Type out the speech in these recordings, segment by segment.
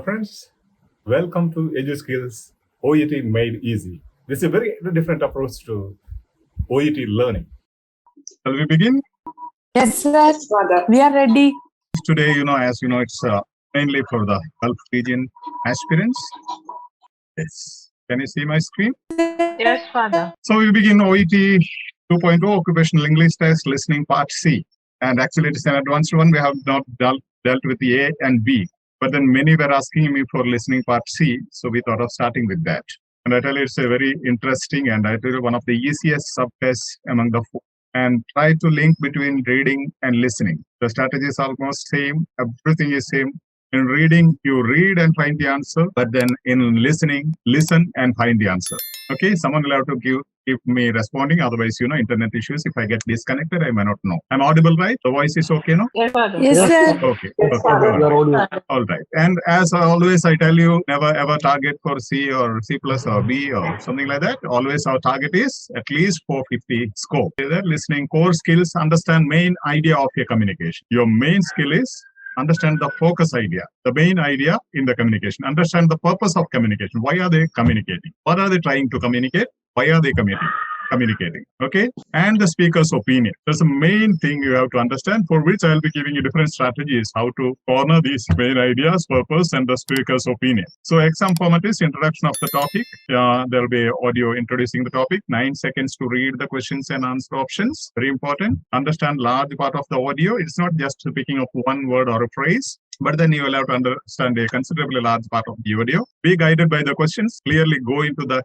friends. Welcome to EduSkills OET Made Easy. This is a very different approach to OET learning. Shall we begin? Yes, sir. We are ready. Today, as you know, it's mainly for the Gulf region aspirants. Yes. Can you see my screen? Yes, Father. So we'll begin OET 2.0 Occupational English Test Listening Part C. And actually, it's an advanced one. We have not dealt with the A and B. But then many were asking me for listening part C, so we thought of starting with that. And I tell you, it's a very interesting and I tell you one of the easiest sub-tests among the four. And try to link between reading and listening. The strategy is almost same. Everything is same. In reading, you read and find the answer, but then in listening, listen and find the answer. Okay, someone will have to give me responding. Otherwise, internet issues. If I get disconnected, I may not know. I'm audible, right? The voice is okay, no? Yes, Father. Yes, sir. Okay. All right. And as always, I tell you, never ever target for C or C plus or B or something like that. Always our target is at least 450 score. Listening core skills, understand main idea of your communication. Your main skill is understand the focus idea, the main idea in the communication. Understand the purpose of communication. Why are they communicating? What are they trying to communicate? Why are they communicating? Okay. And the speaker's opinion. That's the main thing you have to understand, for which I'll be giving you different strategies, how to corner these main ideas, purpose, and the speaker's opinion. So exam format is introduction of the topic. There'll be audio introducing the topic, 9 seconds to read the questions and answer options. Very important. Understand large part of the audio. It's not just picking up one word or a phrase, but then you will have to understand a considerably large part of the audio. Be guided by the questions. Clearly go into the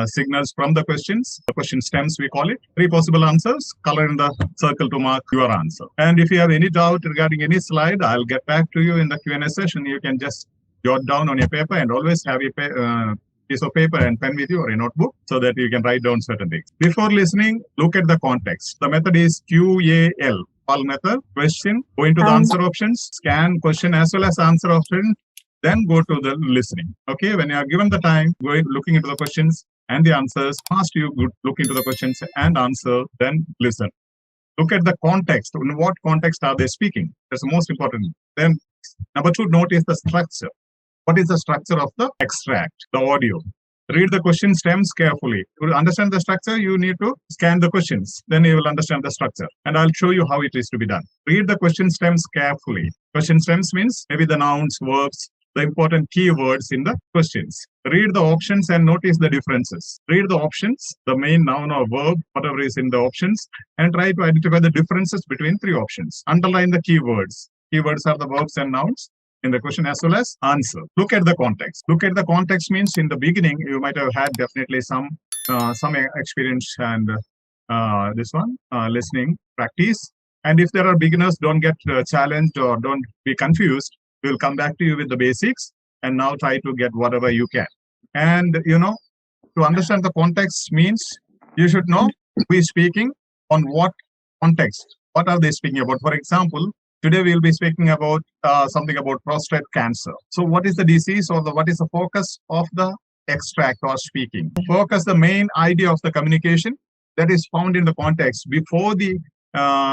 signals from the questions. The question stems, we call it. 3 possible answers. Color in the circle to mark your answer. And if you have any doubt regarding any slide, I'll get back to you in the Q&A session. You can just jot down on your paper and always have a piece of paper and pen with you or a notebook so that you can write down certain things. Before listening, look at the context. The method is QAL. All method, question, go into the answer options, scan question as well as answer option, then go to the listening. Okay, when you are given the time, go looking into the questions and the answers. First you look into the questions and answer, then listen. Look at the context. In what context are they speaking? That's the most important. Then number 2, notice the structure. What is the structure of the extract, the audio? Read the question stems carefully. To understand the structure, you need to scan the questions. Then you will understand the structure. And I'll show you how it is to be done. Read the question stems carefully. Question stems means maybe the nouns, verbs, the important keywords in the questions. Read the options and notice the differences. Read the options, the main noun or verb, whatever is in the options, and try to identify the differences between 3 options. Underline the keywords. Keywords are the verbs and nouns in the question as well as answer. Look at the context. Look at the context means in the beginning, you might have had definitely some experience and listening practice. And if there are beginners, don't get challenged or don't be confused. We'll come back to you with the basics and now try to get whatever you can. And, to understand the context means you should know who is speaking on what context. What are they speaking about? For example, today we'll be speaking about something about prostate cancer. So what is the disease or what is the focus of the extract or speaking? Focus the main idea of the communication that is found in the context. Before the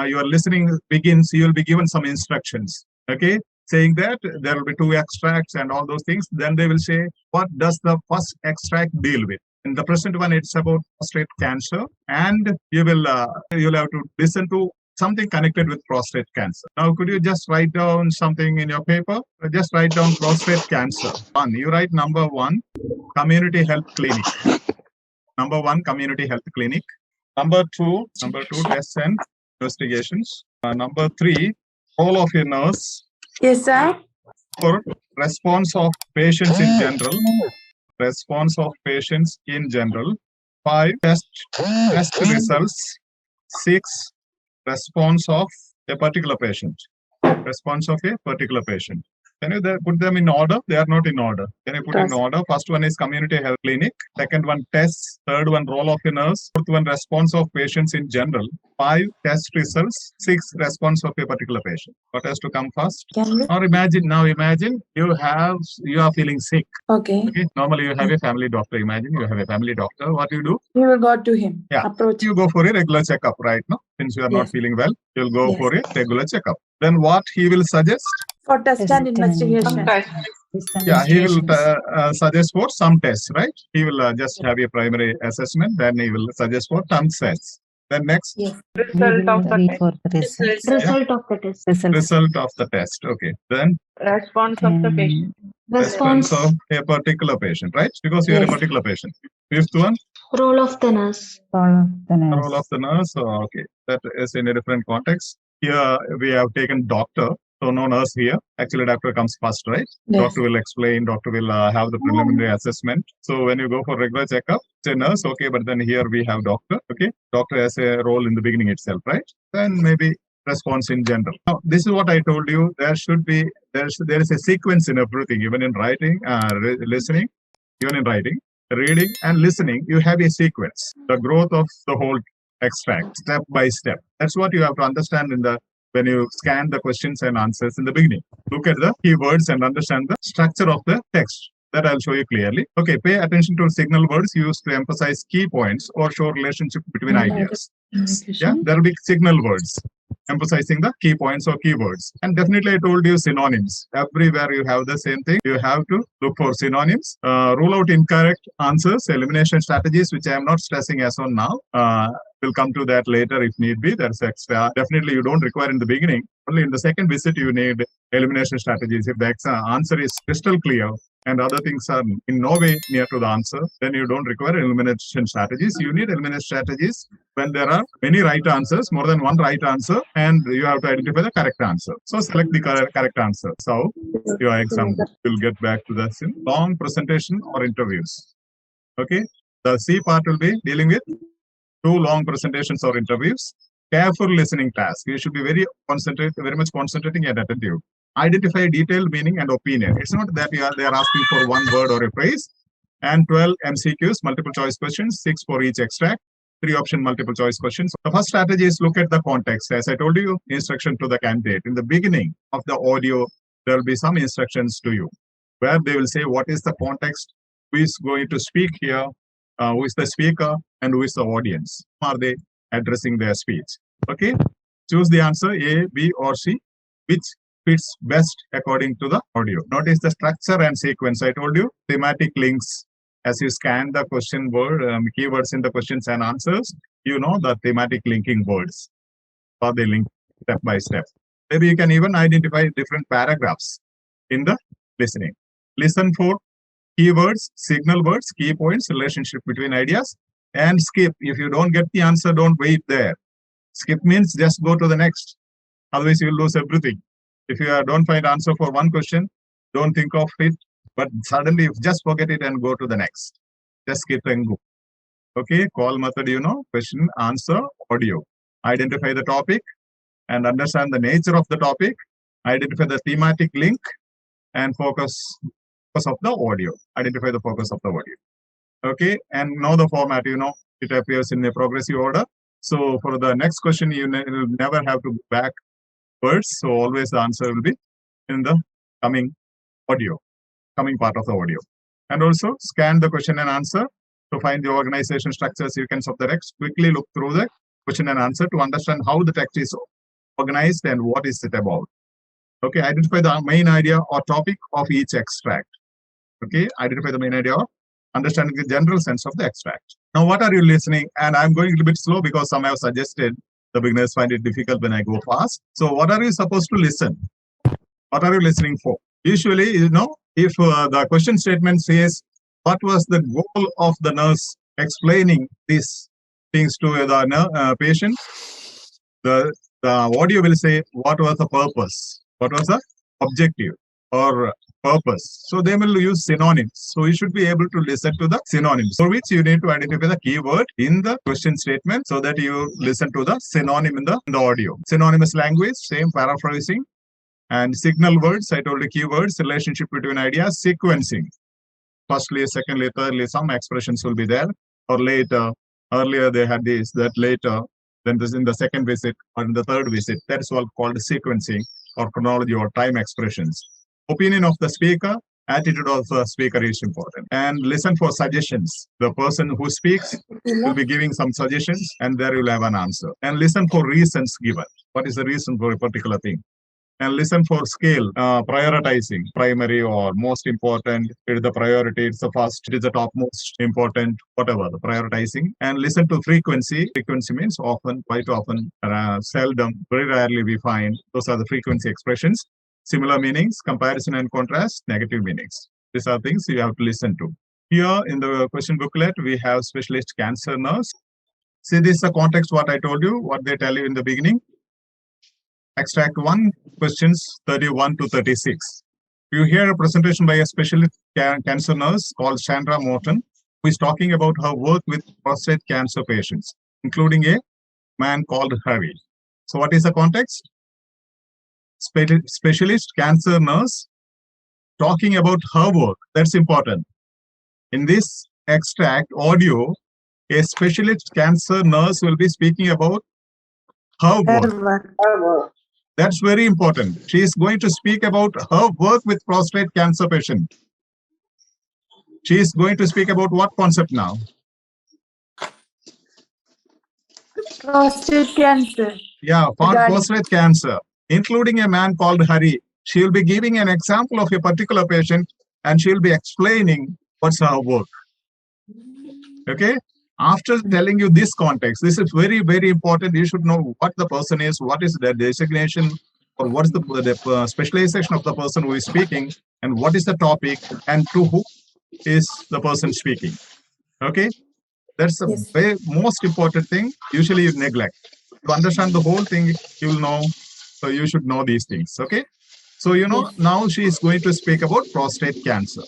your listening begins, you will be given some instructions. Okay, saying that there will be 2 extracts and all those things. Then they will say, what does the first extract deal with? In the present one, it's about prostate cancer, and you'll have to listen to something connected with prostate cancer. Now, could you just write down something in your paper? Just write down prostate cancer. You write number 1, community health clinic. Number 1, community health clinic. Number 2, tests and investigations. Number 3, role of a nurse. Yes, sir. 4, response of patients in general. Response of patients in general. 5, test results. 6, response of a particular patient. Response of a particular patient. Can you put them in order? They are not in order. Can you put in order? First one is community health clinic. Second one, tests. Third one, role of a nurse. Fourth one, response of patients in general. 5, test results. 6, response of a particular patient. What has to come first? Or imagine you are feeling sick. Okay. Normally you have a family doctor. Imagine you have a family doctor. What do you do? You will go to him. Yeah. Approach. You go for a regular checkup, right? No? Since you are not feeling well, you'll go for a regular checkup. Then what he will suggest? For test and investigation. Yeah, he will suggest for some tests, right? He will just have a primary assessment, then he will suggest for some tests. Then next, Yes. Result of the test. For the result. Result of the test. result of the test. Okay. Then Response of the patient. response Response. of a particular patient, right? Because you are a Yes. particular patient. Fifth one, Role of the nurse. role of the nurse. Oh, okay, that is in a different context. Here we have taken doctor, so no nurse here. Actually, doctor comes first, right? Yes. Doctor will explain, doctor will have the preliminary assessment. So when you go for regular checkup, say nurse, okay, but then here we have doctor, okay? Doctor has a role in the beginning itself, right? Then maybe response in general. Now, this is what I told you. There should be, there is a sequence in everything, even in writing, listening, even in writing, reading and listening, you have a sequence, the growth of the whole extract, step by step. That's what you have to understand in the when you scan the questions and answers in the beginning. Look at the keywords and understand the structure of the text. That I'll show you clearly. Okay, pay attention to signal words used to emphasize key points or show relationship between ideas. Yeah, there will be signal words emphasizing the key points or keywords. And definitely I told you synonyms. Everywhere you have the same thing. You have to look for synonyms. Rule out incorrect answers, elimination strategies, which I am not stressing as on now. We'll come to that later if need be. That's extra. Definitely you don't require in the beginning. Only in the second visit you need elimination strategies. If the answer is crystal clear and other things are in no way near to the answer, then you don't require elimination strategies. You need elimination strategies when there are many right answers, more than one right answer, and you have to identify the correct answer. So select the correct answer. So your exam will get back to the long presentation or interviews. Okay. The C part will be dealing with 2 long presentations or interviews. Careful listening task. You should be very much concentrating and attentive. Identify detailed meaning and opinion. It's not that they are asking for one word or a phrase. And 12 MCQs, multiple choice questions, 6 for each extract, 3 option multiple choice questions. The first strategy is look at the context. As I told you, instruction to the candidate. In the beginning of the audio, there will be some instructions to you where they will say what is the context, who is going to speak here, who is the speaker, and who is the audience. Are they addressing their speech? Okay. Choose the answer A, B, or C, which fits best according to the audio. Notice the structure and sequence. I told you thematic links. As you scan the question word, keywords in the questions and answers, you know the thematic linking words. Or they link step by step. Maybe you can even identify different paragraphs in the listening. Listen for keywords, signal words, key points, relationship between ideas, and skip. If you don't get the answer, don't wait there. Skip means just go to the next. Otherwise, you will lose everything. If you don't find answer for one question, don't think of it, but suddenly you just forget it and go to the next. Just skip and go. Okay, call method, question, answer, audio. Identify the topic and understand the nature of the topic. Identify the thematic link and focus of the audio. Identify the focus of the audio. Okay, and know the format, it appears in a progressive order. So for the next question, you will never have to back words. So always the answer will be in the coming part of the audio. And also scan the question and answer to find the organization structure sequence of the text. Quickly look through the question and answer to understand how the text is organized and what is it about. Okay, identify the main idea or topic of each extract. Okay, identify the main idea of understanding the general sense of the extract. Now, what are you listening? And I'm going a little bit slow because some have suggested the beginners find it difficult when I go fast. So what are you supposed to listen? What are you listening for? Usually, if the question statement says, what was the goal of the nurse explaining these things to the patient? The audio will say, what was the purpose? What was the objective or purpose? So they will use synonyms. So you should be able to listen to the synonyms, for which you need to identify the keyword in the question statement so that you listen to the synonym in the audio. Synonymous language, same paraphrasing. And signal words, I told you keywords, relationship between ideas, sequencing. Firstly, secondly, thirdly, some expressions will be there. Or later, earlier they had this, that later, then this in the second visit or in the third visit. That is all called sequencing or chronology or time expressions. Opinion of the speaker, attitude of the speaker is important. And listen for suggestions. The person who speaks will be giving some suggestions and there you will have an answer. And listen for reasons given. What is the reason for a particular thing? And listen for scale, prioritizing, primary or most important. It is the priority, it's the first, it is the top most important, whatever, the prioritizing. And listen to frequency. Frequency means often, quite often, seldom, very rarely we find. Those are the frequency expressions. Similar meanings, comparison and contrast, negative meanings. These are things you have to listen to. Here in the question booklet, we have specialist cancer nurse. See, this is the context what I told you, what they tell you in the beginning. Extract 1, questions 31 to 36. You hear a presentation by a specialist cancer nurse called Sandra Morton, who is talking about her work with prostate cancer patients, including a man called Harry. So what is the context? Specialist cancer nurse talking about her work. That's important. In this extract audio, a specialist cancer nurse will be speaking about her work. That's very important. She is going to speak about her work with prostate cancer patient. She is going to speak about what concept now? Prostate cancer. Yeah, for prostate cancer, including a man called Hari. She will be giving an example of a particular patient and she will be explaining what's her work. Okay? After telling you this context, this is very, very important. You should know what the person is, what is the designation, or what is the specialization of the person who is speaking, and what is the topic, and to who is the person speaking. Okay? That's the very most important thing. Usually you neglect. To understand the whole thing, you'll know. So you should know these things. Okay? So, you know, now she is going to speak about prostate cancer.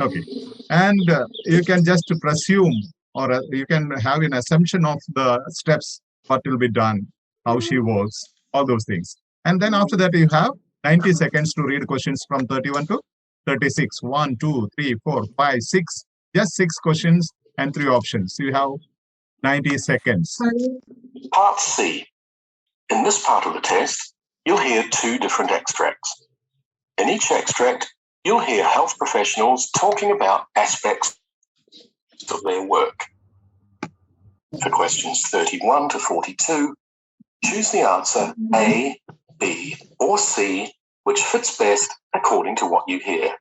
Okay. And you can just presume, or you can have an assumption of the steps, what will be done, how she works, all those things. And then after that, you have 90 seconds to read questions from 31 to 36. 1, 2, 3, 4, 5, 6. Just 6 questions and 3 options. You have 90 seconds. Part C. In this part of the test, you'll hear 2 different extracts. In each extract, you'll hear health professionals talking about aspects of their work. For questions 31 to 42, choose the answer A, B, or C, which fits best according to what you hear.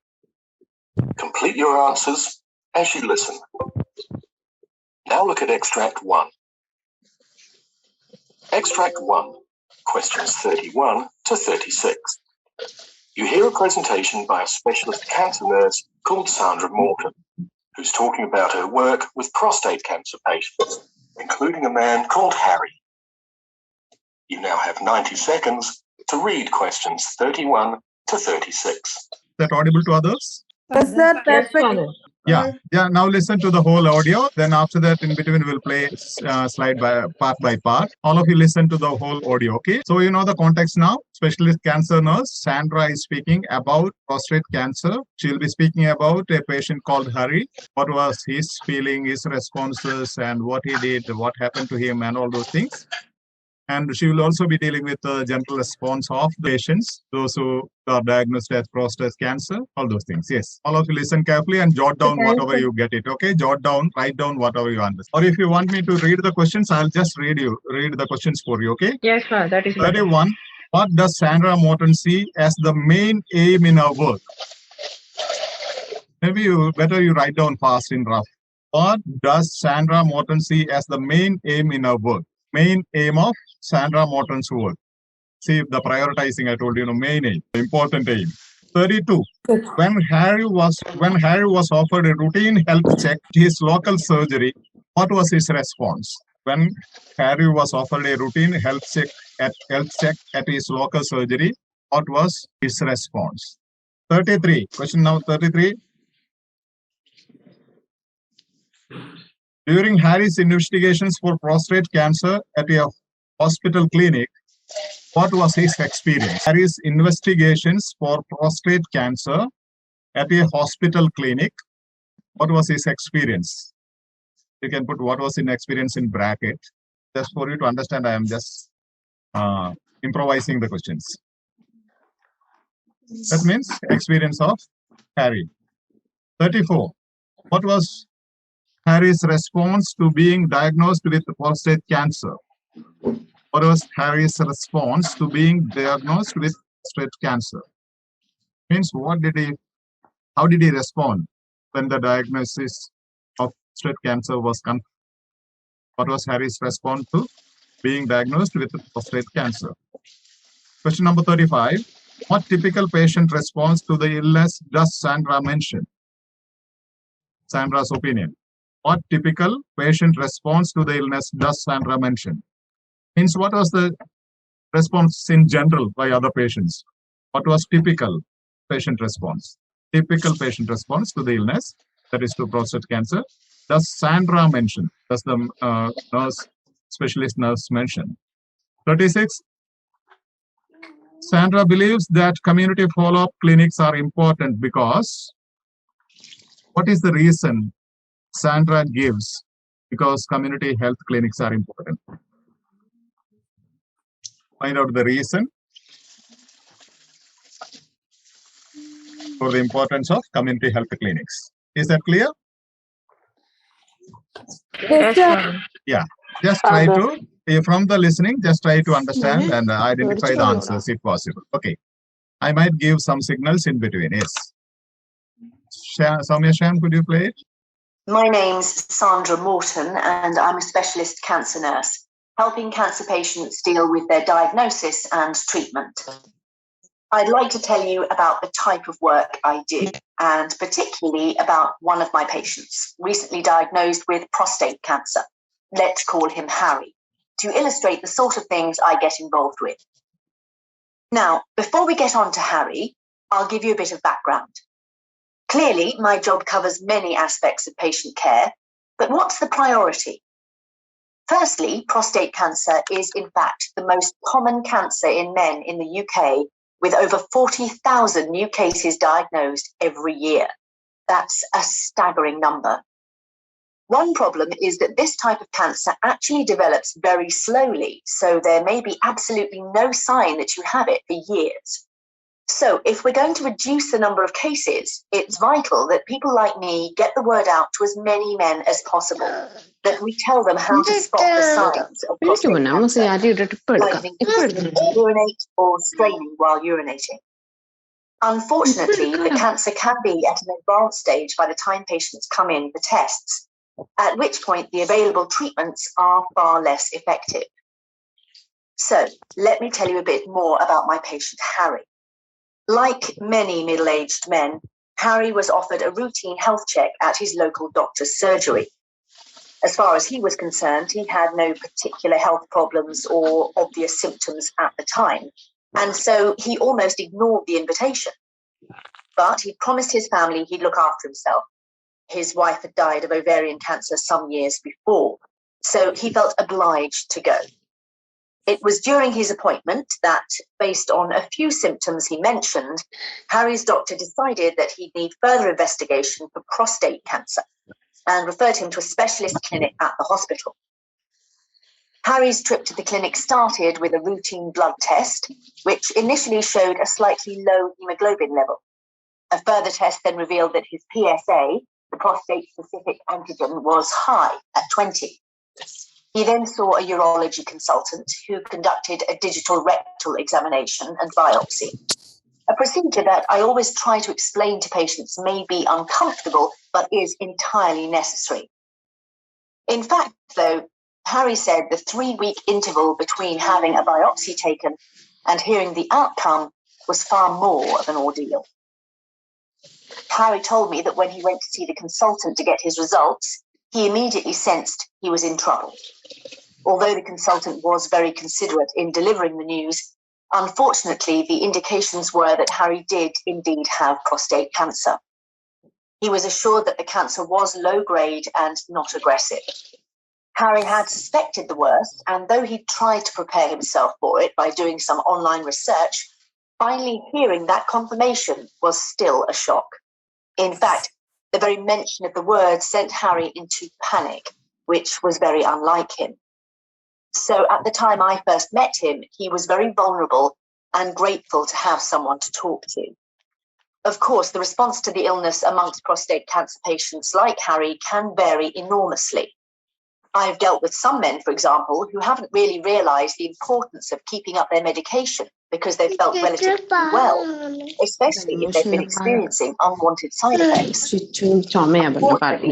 Complete your answers as you listen. Now look at Extract 1. Extract 1, questions 31 to 36. You hear a presentation by a specialist cancer nurse called Sandra Morton, who's talking about her work with prostate cancer patients, including a man called Harry. You now have 90 seconds to read questions 31 to 36. Is that audible to others? Is that perfect? Yeah. Now listen to the whole audio. Then after that, in between, we'll play slide by part. All of you listen to the whole audio. Okay. So you know the context now. Specialist cancer nurse Sandra is speaking about prostate cancer. She'll be speaking about a patient called Hari. What was his feeling, his responses, and what he did, what happened to him, and all those things. And she will also be dealing with the general response of the patients, those who are diagnosed as prostate cancer, all those things. Yes. All of you listen carefully and jot down whatever you get it. Okay. Jot down, write down whatever you understand. Or if you want me to read the questions, I'll just read the questions for you. Okay. Yes, sir. That is 31. What does Sandra Morton see as the main aim in her work? Maybe better you write down fast in rough. What does Sandra Morton see as the main aim in her work? Main aim of Sandra Morton's work. See the prioritizing I told you, main aim, important aim. 32. When Harry was offered a routine health check at his local surgery, what was his response? When Harry was offered a routine health check at his local surgery, what was his response? 33. Question now 33. During Harry's investigations for prostate cancer at a hospital clinic, what was his experience? Harry's investigations for prostate cancer at a hospital clinic, what was his experience? You can put what was in experience in bracket. Just for you to understand, I am just improvising the questions. That means experience of Harry. 34. What was Harry's response to being diagnosed with prostate cancer? What was Harry's response to being diagnosed with prostate cancer? Means how did he respond when the diagnosis of prostate cancer was confirmed? What was Harry's response to being diagnosed with prostate cancer? Question number 35. What typical patient response to the illness does Sandra mention? Sandra's opinion. What typical patient response to the illness does Sandra mention? Means what was the response in general by other patients? What was typical patient response? Typical patient response to the illness, that is to prostate cancer, does Sandra mention? Does the specialist nurse mention? 36. Sandra believes that community follow-up clinics are important because, what is the reason Sandra gives because community health clinics are important? Find out the reason for the importance of community health clinics. Is that clear? Yes, sir. Yeah. Just try to, from the listening, just try to understand and identify the answers if possible. Okay. I might give some signals in between. Yes. Soumya Sham, could you play it? My name's Sandra Morton, and I'm a specialist cancer nurse, helping cancer patients deal with their diagnosis and treatment. I'd like to tell you about the type of work I do, and particularly about one of my patients, recently diagnosed with prostate cancer. Let's call him Harry, to illustrate the sort of things I get involved with. Now, before we get on to Harry, I'll give you a bit of background. Clearly, my job covers many aspects of patient care, but what's the priority? Firstly, prostate cancer is in fact the most common cancer in men in the UK, with over 40,000 new cases diagnosed every year. That's a staggering number. One problem is that this type of cancer actually develops very slowly, so there may be absolutely no sign that you have it for years. So if we're going to reduce the number of cases, it's vital that people like me get the word out to as many men as possible, that we tell them how to spot the signs of prostate cancer, like needing to urinate or straining while urinating. Unfortunately, the cancer can be at an advanced stage by the time patients come in for tests, at which point the available treatments are far less effective. So let me tell you a bit more about my patient, Harry. Like many middle-aged men, Harry was offered a routine health check at his local doctor's surgery. As far as he was concerned, he had no particular health problems or obvious symptoms at the time, and so he almost ignored the invitation. But he promised his family he'd look after himself. His wife had died of ovarian cancer some years before, so he felt obliged to go. It was during his appointment that, based on a few symptoms he mentioned, Harry's doctor decided that he'd need further investigation for prostate cancer and referred him to a specialist clinic at the hospital. Harry's trip to the clinic started with a routine blood test, which initially showed a slightly low hemoglobin level. A further test then revealed that his PSA, the prostate-specific antigen, was high at 20. He then saw a urology consultant who conducted a digital rectal examination and biopsy, a procedure that I always try to explain to patients may be uncomfortable, but is entirely necessary. In fact, though, Harry said the 3-week interval between having a biopsy taken and hearing the outcome was far more of an ordeal. Harry told me that when he went to see the consultant to get his results, he immediately sensed he was in trouble. Although the consultant was very considerate in delivering the news, unfortunately, the indications were that Harry did indeed have prostate cancer. He was assured that the cancer was low grade and not aggressive. Harry had suspected the worst, and though he tried to prepare himself for it by doing some online research, finally hearing that confirmation was still a shock. In fact, the very mention of the word sent Harry into panic, which was very unlike him. So at the time I first met him, he was very vulnerable and grateful to have someone to talk to. Of course, the response to the illness amongst prostate cancer patients like Harry can vary enormously. I've dealt with some men, for example, who haven't really realized the importance of keeping up their medication because they felt relatively well, especially if they've been experiencing unwanted side effects. Unfortunately,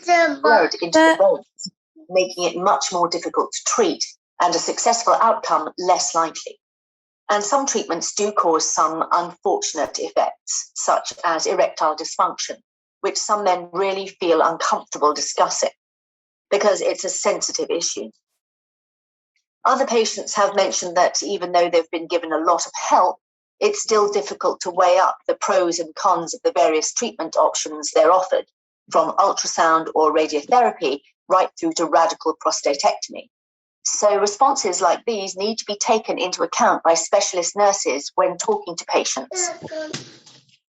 though, bled into the bones, making it much more difficult to treat and a successful outcome less likely. And some treatments do cause some unfortunate effects, such as erectile dysfunction, which some men really feel uncomfortable discussing because it's a sensitive issue. Other patients have mentioned that even though they've been given a lot of help, it's still difficult to weigh up the pros and cons of the various treatment options they're offered, from ultrasound or radiotherapy right through to radical prostatectomy. So responses like these need to be taken into account by specialist nurses when talking to patients.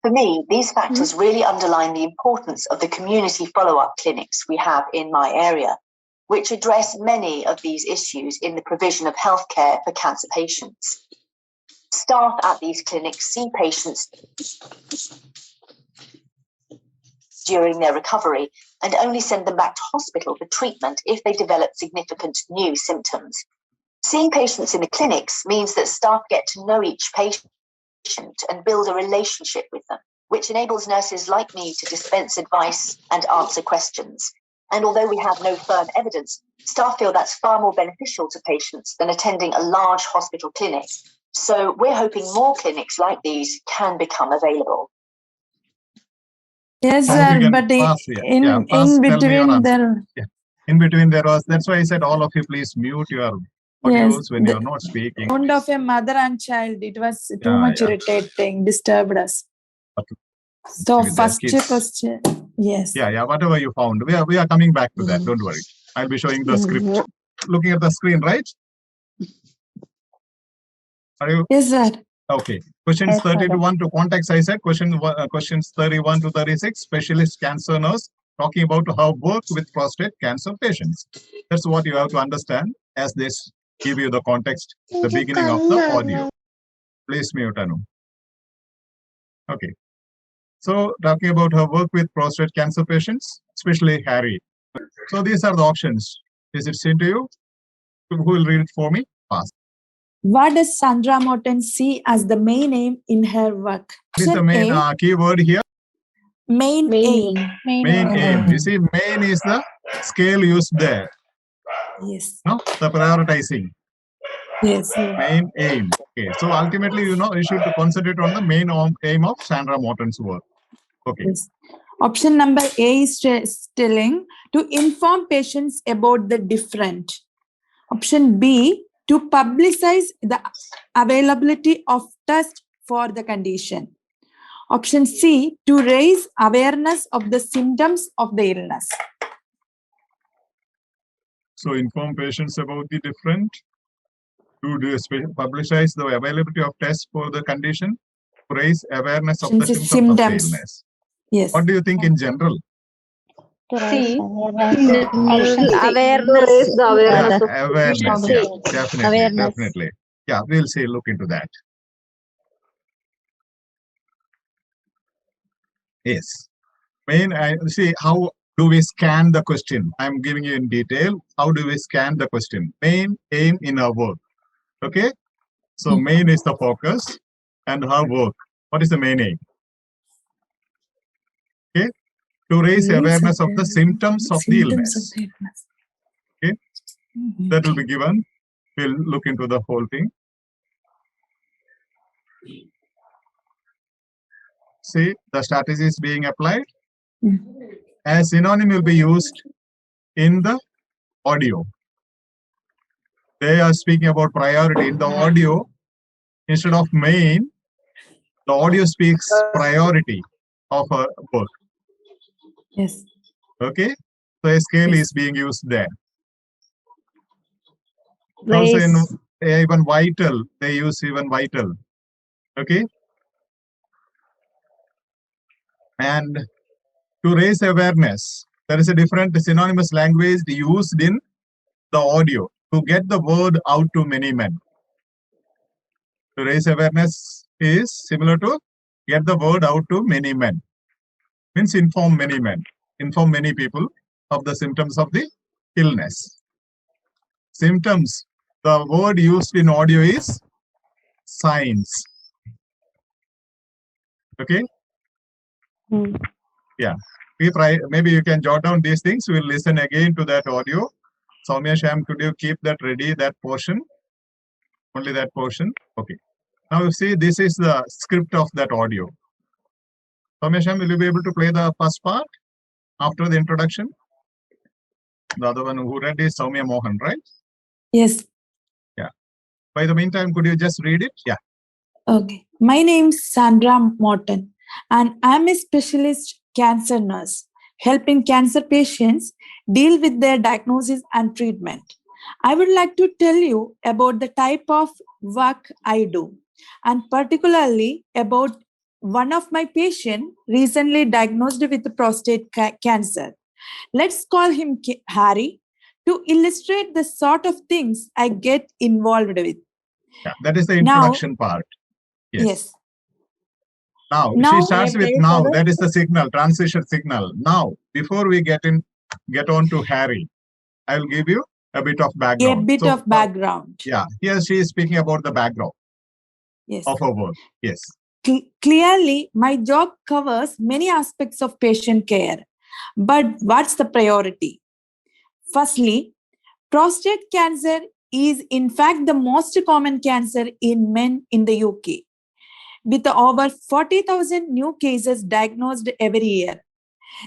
For me, these factors really underline the importance of the community follow-up clinics we have in my area, which address many of these issues in the provision of healthcare for cancer patients. Staff at these clinics see patients during their recovery and only send them back to hospital for treatment if they develop significant new symptoms. Seeing patients in the clinics means that staff get to know each patient and build a relationship with them, which enables nurses like me to dispense advice and answer questions. And although we have no firm evidence, staff feel that's far more beneficial to patients than attending a large hospital clinic. So we're hoping more clinics like these can become available. Yes, Now we sir. can But pass here. in Pass, tell me your between answer. there, In between there was, that's why I said all of you please mute your audios yes, when the you're not speaking. sound of a mother and child, it was too Yeah, much yeah. irritating, disturbed us. Okay. So With their first kids. question, yes. Yeah, whatever you found. We are coming back to that. Don't worry. I'll be showing the script. Looking at the screen, right? Are you? Yes, sir. Okay. Questions 31 to context, I said. Questions 31 to 36, specialist cancer nurse talking about how work with prostate cancer patients. That's what you have to understand as this give you the context, the beginning of the audio. Please mute, Anu. Okay. So talking about her work with prostate cancer patients, especially Harry. So these are the options. Is it seen to you? Who will read it for me? Pass. What does Sandra Morton see as the main aim in her work? What is the main key word here? Main aim. Main aim. You see, main is the scale used there. Yes. No, the prioritizing. Yes. Main aim. Okay. So ultimately, you should concentrate on the main aim of Sandra Morton's work. Okay. Yes. Option number A is telling to inform patients about the different. Option B, to publicize the availability of tests for the condition. Option C, to raise awareness of the symptoms of the illness. So inform patients about the different, to publicize the availability of tests for the condition, raise awareness of the symptoms of the illness. Yes. What do you think in general? C. Awareness. Yeah, awareness. Yeah, definitely. Awareness. Definitely. Yeah, we'll see. Look into that. Yes. See, how do we scan the question? I'm giving you in detail. How do we scan the question? Main aim in our work. Okay. So main is the focus and her work. What is the main aim? Okay. To raise awareness of the symptoms of the illness. Okay. That will be given. We'll look into the whole thing. See, the strategy is being applied. As synonym will be used in the audio. They are speaking about priority. In the audio, instead of main, the audio speaks priority of a work. Yes. Okay. So a scale is being used there. Raise. Also in even vital, they use even vital. Okay. And to raise awareness, there is a different synonymous language used in the audio to get the word out to many men. To raise awareness is similar to get the word out to many men. Means inform many men. inform many people of the symptoms of the illness. Symptoms, the word used in audio is signs. Okay? Hmm. Yeah. Maybe you can jot down these things. We'll listen again to that audio. Soumya Sham, could you keep that ready, that portion? Only that portion? Okay. Now you see, this is the script of that audio. Soumya Sham, will you be able to play the first part after the introduction? The other one who read is Soumya Mohan, right? Yes. Yeah. By the meantime, could you just read it? Yeah. Okay. My name is Sandra Morton, and I'm a specialist cancer nurse, helping cancer patients deal with their diagnosis and treatment. I would like to tell you about the type of work I do, and particularly about one of my patients recently diagnosed with prostate cancer. Let's call him Harry to illustrate the sort of things I get involved with. Yeah, that is the introduction part. Yes. Now, Now she starts with now. That is the signal, transition signal. Now, before we get on to Harry, I will give you a bit of background. Of background. Yeah, here she is speaking about the background of her work. Yes. Clearly, my job covers many aspects of patient care. But what's the priority? Firstly, prostate cancer is in fact the most common cancer in men in the UK, with over 40,000 new cases diagnosed every year.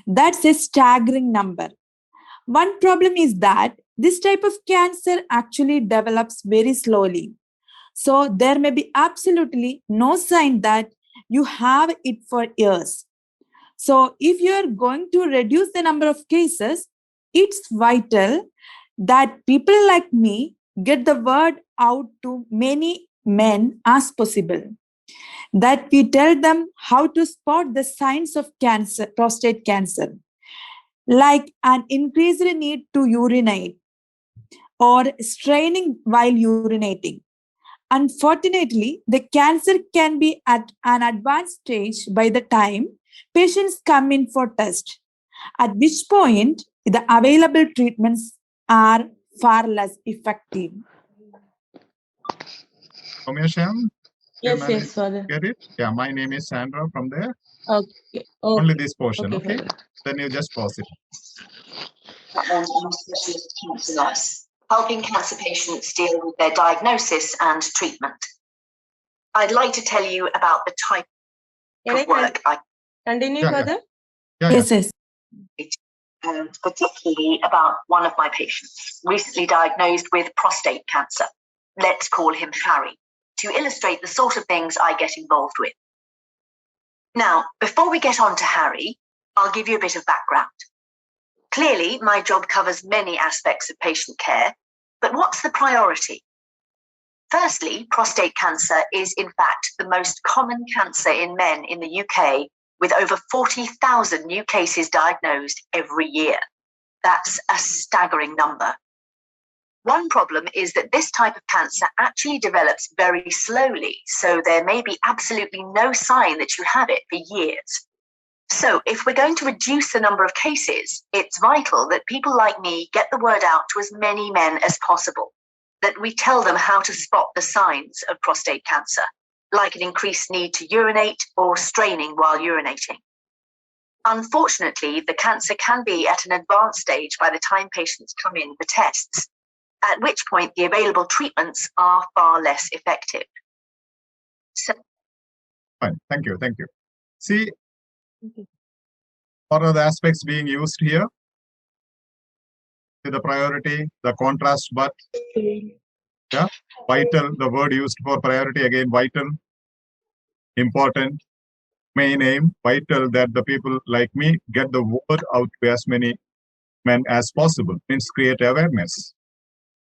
That's a staggering number. One problem is that this type of cancer actually develops very slowly. So there may be absolutely no sign that you have it for years. So if you are going to reduce the number of cases, it's vital that people like me get the word out to many men as possible. That we tell them how to spot the signs of cancer, prostate cancer, like an increased need to urinate or straining while urinating. Unfortunately, the cancer can be at an advanced stage by the time patients come in for test, at which point the available treatments are far less effective. Soumya Sham? Yes, Father. Get it? Yeah, my name is Sandra from there. Okay. Only this portion, okay? Father. Then you just pause it. And I'm a specialist cancer nurse, helping cancer patients deal with their diagnosis and treatment. I'd like to tell you about the type of work I continue, Father? Yes. Particularly about one of my patients, recently diagnosed with prostate cancer. Let's call him Harry, to illustrate the sort of things I get involved with. Now, before we get on to Harry, I'll give you a bit of background. Clearly, my job covers many aspects of patient care, but what's the priority? Firstly, prostate cancer is in fact the most common cancer in men in the UK, with over 40,000 new cases diagnosed every year. That's a staggering number. One problem is that this type of cancer actually develops very slowly, so there may be absolutely no sign that you have it for years. So if we're going to reduce the number of cases, it's vital that people like me get the word out to as many men as possible, that we tell them how to spot the signs of prostate cancer, like an increased need to urinate or straining while urinating. Unfortunately, the cancer can be at an advanced stage by the time patients come in for tests, at which point the available treatments are far less effective. So, fine, thank you. See, what are the aspects being used here? The priority, the contrast, but yeah, vital, the word used for priority again, vital, important, main aim, vital, that the people like me get the word out to as many men as possible, means create awareness.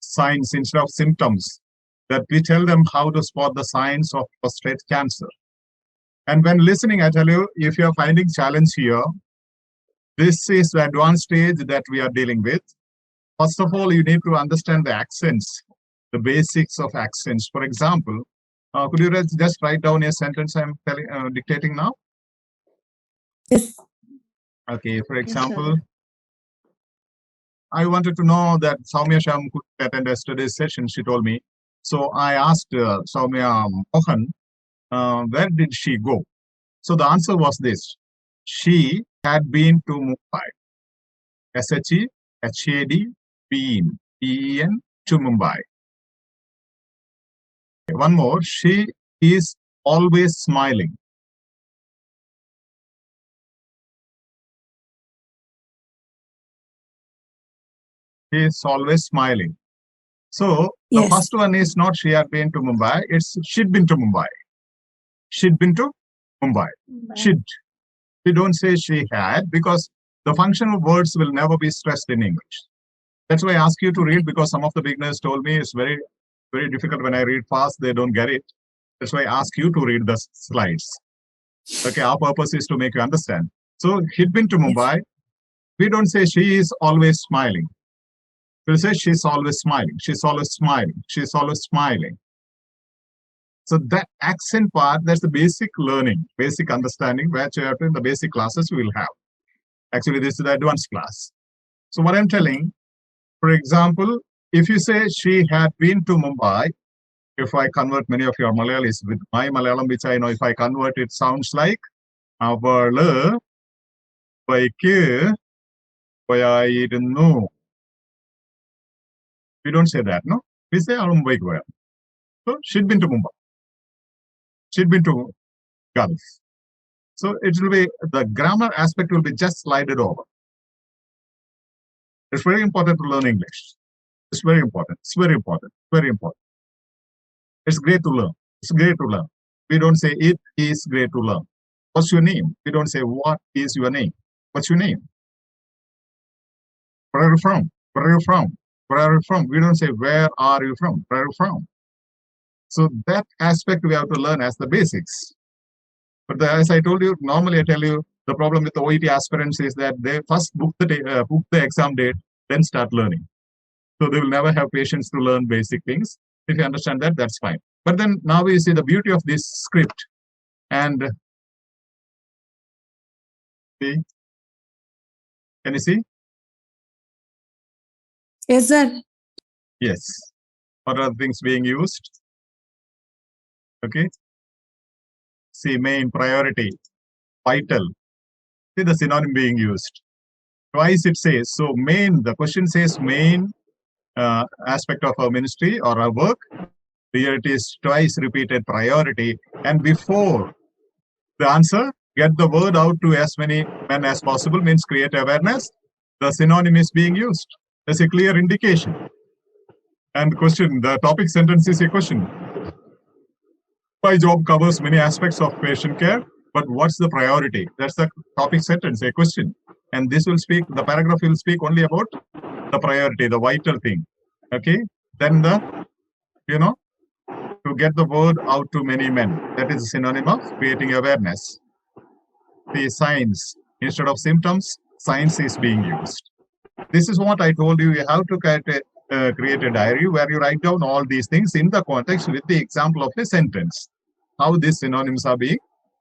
Signs instead of symptoms, that we tell them how to spot the signs of prostate cancer. And when listening, I tell you, if you're finding challenge here, this is the advanced stage that we are dealing with. First of all, you need to understand the accents, the basics of accents. For example, could you just write down a sentence I'm dictating now? Yes. Okay, for Yes, example, Father. I wanted to know that Soumya Sham could attend yesterday's session, she told me. So I asked Soumya Mohan, where did she go? So the answer was this. She had been to Mumbai. SHE, HAD, been, PEN, to Mumbai. One more, she is always smiling. She is always smiling. So the Yes. first one is not she had been to Mumbai, it's she'd been to Mumbai. She'd been to Mumbai. She'd. We don't say she had because the functional words will never be stressed in English. That's why I ask you to read, because some of the beginners told me it's very, very difficult when I read fast, they don't get it. That's why I ask you to read the slides. Okay, our purpose is to make you understand. So he'd been to Mumbai. We don't say she is always smiling. We'll say she's always smiling. She's always smiling. She's always smiling. So that accent part, that's the basic learning, basic understanding, which you have to in the basic classes we will have. Actually, this is the advanced class. So what I'm telling, for example, if you say she had been to Mumbai, if I convert many of your Malayalis with my Malayalam, which I know if I convert, it sounds like Avalu Vaike Vayayirunnu. We don't say that, no? We say Arum Vaike. So she'd been to Mumbai. She'd been to Gulf. So it will be, the grammar aspect will be just slided over. It's very important to learn English. It's very important. It's very important. Very important. It's great to learn. It's great to learn. We don't say it is great to learn. What's your name? We don't say what is your name. What's your name? Where are you from? Where are you from? Where are you from? We don't say where are you from? Where are you from? So that aspect we have to learn as the basics. But as I told you, normally I tell you, the problem with the OET aspirants is that they first book the exam date, then start learning. So they will never have patience to learn basic things. If you understand that, that's fine. But then now we see the beauty of this script. And see, can you see? Yes, sir. Yes. What are the things being used? Okay. See, main, priority, vital. See the synonym being used. Twice it says, so main, the question says main aspect of our ministry or our work. Here it is twice repeated priority. And before the answer, get the word out to as many men as possible, means create awareness. The synonym is being used. That's a clear indication. And question, the topic sentence is a question. My job covers many aspects of patient care, but what's the priority? That's the topic sentence, a question. And this will speak, the paragraph will speak only about the priority, the vital thing. Okay. Then the, to get the word out to many men. That is a synonym of creating awareness. The signs, instead of symptoms, signs is being used. This is what I told you. You have to create a diary where you write down all these things in the context with the example of a sentence. How these synonyms are being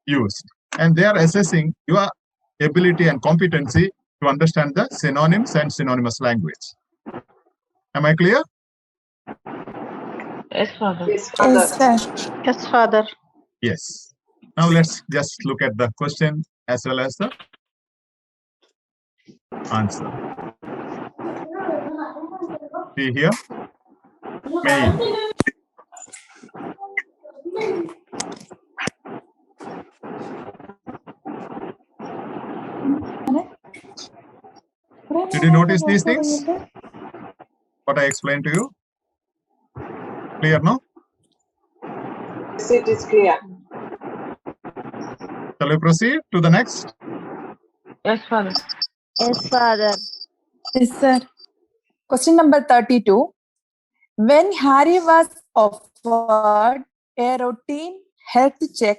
used. And they are assessing your ability and competency to understand the synonyms and synonymous language. Am I clear? Yes, Father. Yes, sir. Yes, Father. Yes. Now let's just look at the question as well as the answer. See here. Main. Did you notice these things? What I explained to you? Clear, no? Yes, it is clear. Shall we proceed to the next? Yes, Father. Yes, Father. Yes, sir. Question number 32. When Harry was offered a routine health check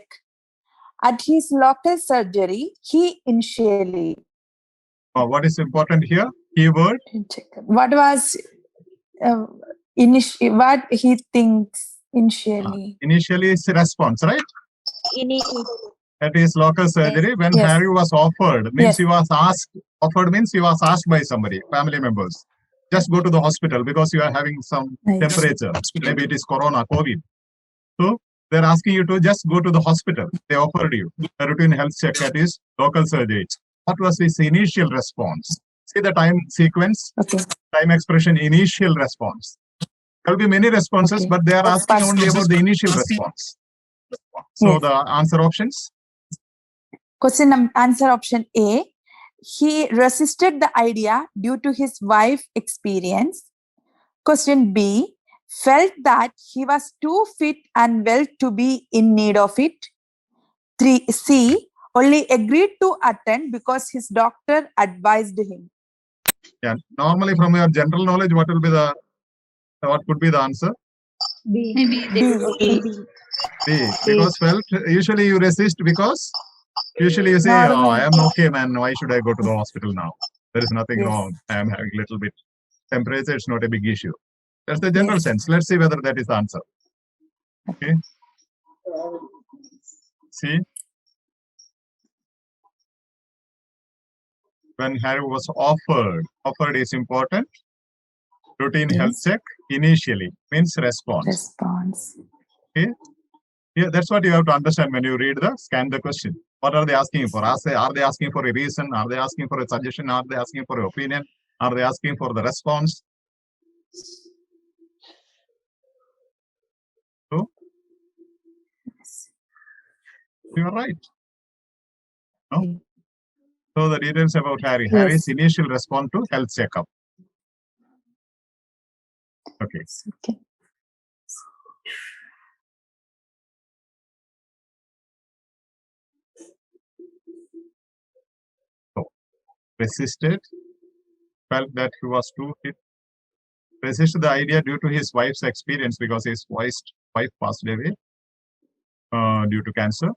at his local surgery, he initially. What is important here? Keyword. What was what he thinks initially? Initially, it's a response, right? That is local surgery. When Yes. Harry was offered, means Yes. he was asked, offered means he was asked by somebody, family members. Just go to the hospital because you are having some Right. temperature. Maybe it is corona, COVID. So they're asking you to just go to the hospital. They offered you a routine health check, that is local surgery. What was his initial response? See the time sequence, Okay. time expression, initial response. There will be many responses, Okay. but they are That's asking fast. only about the initial response. So Yes. the answer options. Answer option A. He resisted the idea due to his wife experience. Question B. Felt that he was too fit and well to be in need of it. 3C. Only agreed to attend because his doctor advised him. Yeah. Normally, from your general knowledge, what could be the answer? B. B. Because felt. Usually you resist because usually you say, "Oh, I am okay, man. Why should I go to the hospital now? There is nothing Yes. wrong. I am having a little bit temperature. It's not a big issue." That's the general Yes. sense. Let's see whether that is the answer. Okay. See. When Harry was offered is important. Routine health Yes. check initially means response. Response. Okay. Yeah, that's what you have to understand when you read scan the question. What are they asking for? Are they asking for a reason? Are they asking for a suggestion? Are they asking for an opinion? Are they asking for the response? So you are right. No? So the details about Harry. Yes. Harry's initial response to health checkup. Okay. Okay. So resisted, felt that he was too fit. Resisted the idea due to his wife's experience because his wife passed away due to cancer.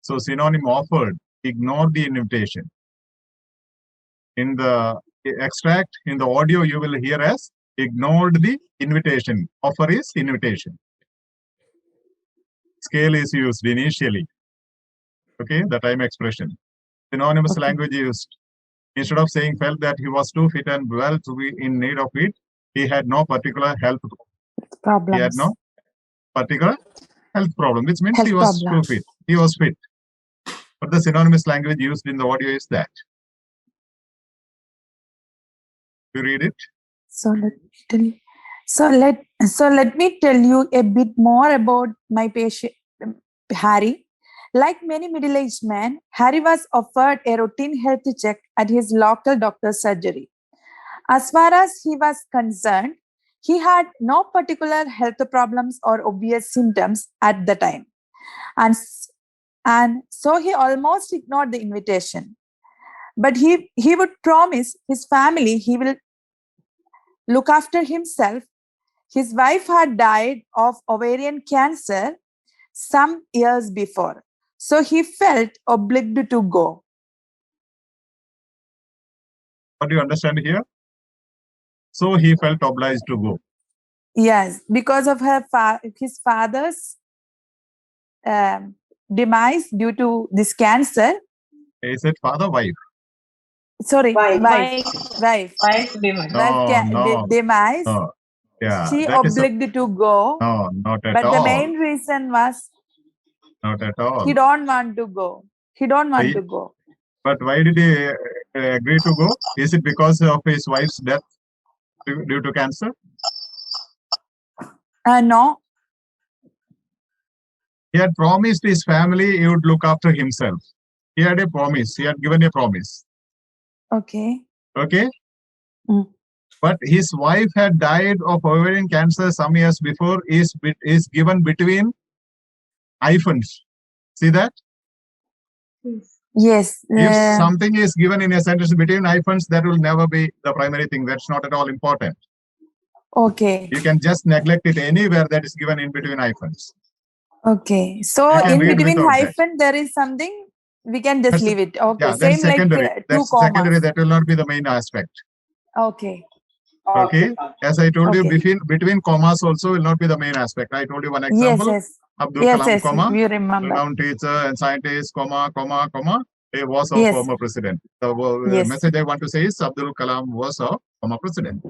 So synonym offered, ignore the invitation. In the extract, in the audio, you will hear as ignored the invitation. Offer is invitation. Scale is used initially. Okay, the time expression. Synonymous language used. Instead of saying felt that he was too fit and well to be in need of it, he had no particular health Problems. He had no particular health problem, which means Health he was problem. too fit. He was fit. But the synonymous language used in the audio is that. You read it. So let me tell you a bit more about my patient Harry. Like many middle-aged men, Harry was offered a routine health check at his local doctor's surgery. As far as he was concerned, he had no particular health problems or obvious symptoms at the time. And so he almost ignored the invitation. But he would promise his family he will look after himself. His wife had died of ovarian cancer some years before, so he felt obliged to go. What do you understand here? So he felt obliged to go. Yes, because of his father's demise due to this cancer. Is it father, wife? Sorry, Wife. wife. No. Demise. No. Yeah. She that is obliged to go. No, not at But all. the main reason was Not at all. he don't want to go. He don't want to go. But why did he agree to go? Is it because of his wife's death due to cancer? No. He had promised his family he would look after himself. He had a promise. He had given a promise. Okay. Okay? Mm. But his wife had died of ovarian cancer some years before, is given between hyphens. See that? Yes. If something is given in a sentence between hyphens, that will never be the primary thing. That's not at all important. Okay. You can just neglect it anywhere that is given in between hyphens. Okay. So You can in read between without hyphen, there is something, we can just That's- leave it. Okay. Yeah, Same that's secondary. like two That's commas. secondary. That will not be the main aspect. Okay. Okay. As I told you, Okay. between commas also will not be the main aspect. I told you one example. Yes. Abdul Yes, Kalam, yes, comma, we remember. renowned teacher and scientist, comma, he was our Yes. former president. The Yes. message I want to say is Abdul Kalam was our former president.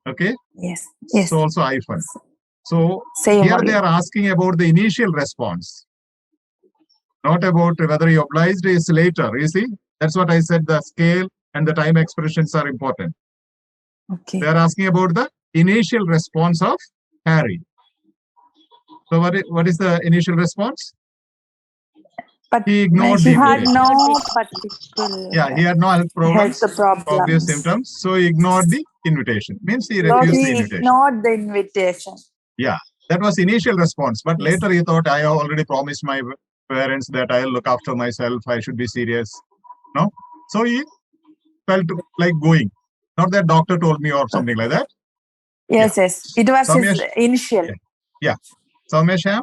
Okay. Yes, yes. So also hyphen. So Same here only. they are asking about the initial response, not about whether he obliged is later. You see, that's what I said. The scale and the time expressions are important. Okay. They are asking about the initial response of Harry. So what is the initial response? But He ignored he the had invitation. no particular Yeah, he had no health problems, health problems. obvious symptoms. So he ignored the invitation. Means he So refused the he invitation. ignored the invitation. Yeah, that was initial response. But Yes. later he thought, I have already promised my parents that I'll look after myself. I should be serious. No? So he felt like going. Not that doctor told me or something like that. Yes, yes. It was his Samyesh- initial. Yeah. Soumya,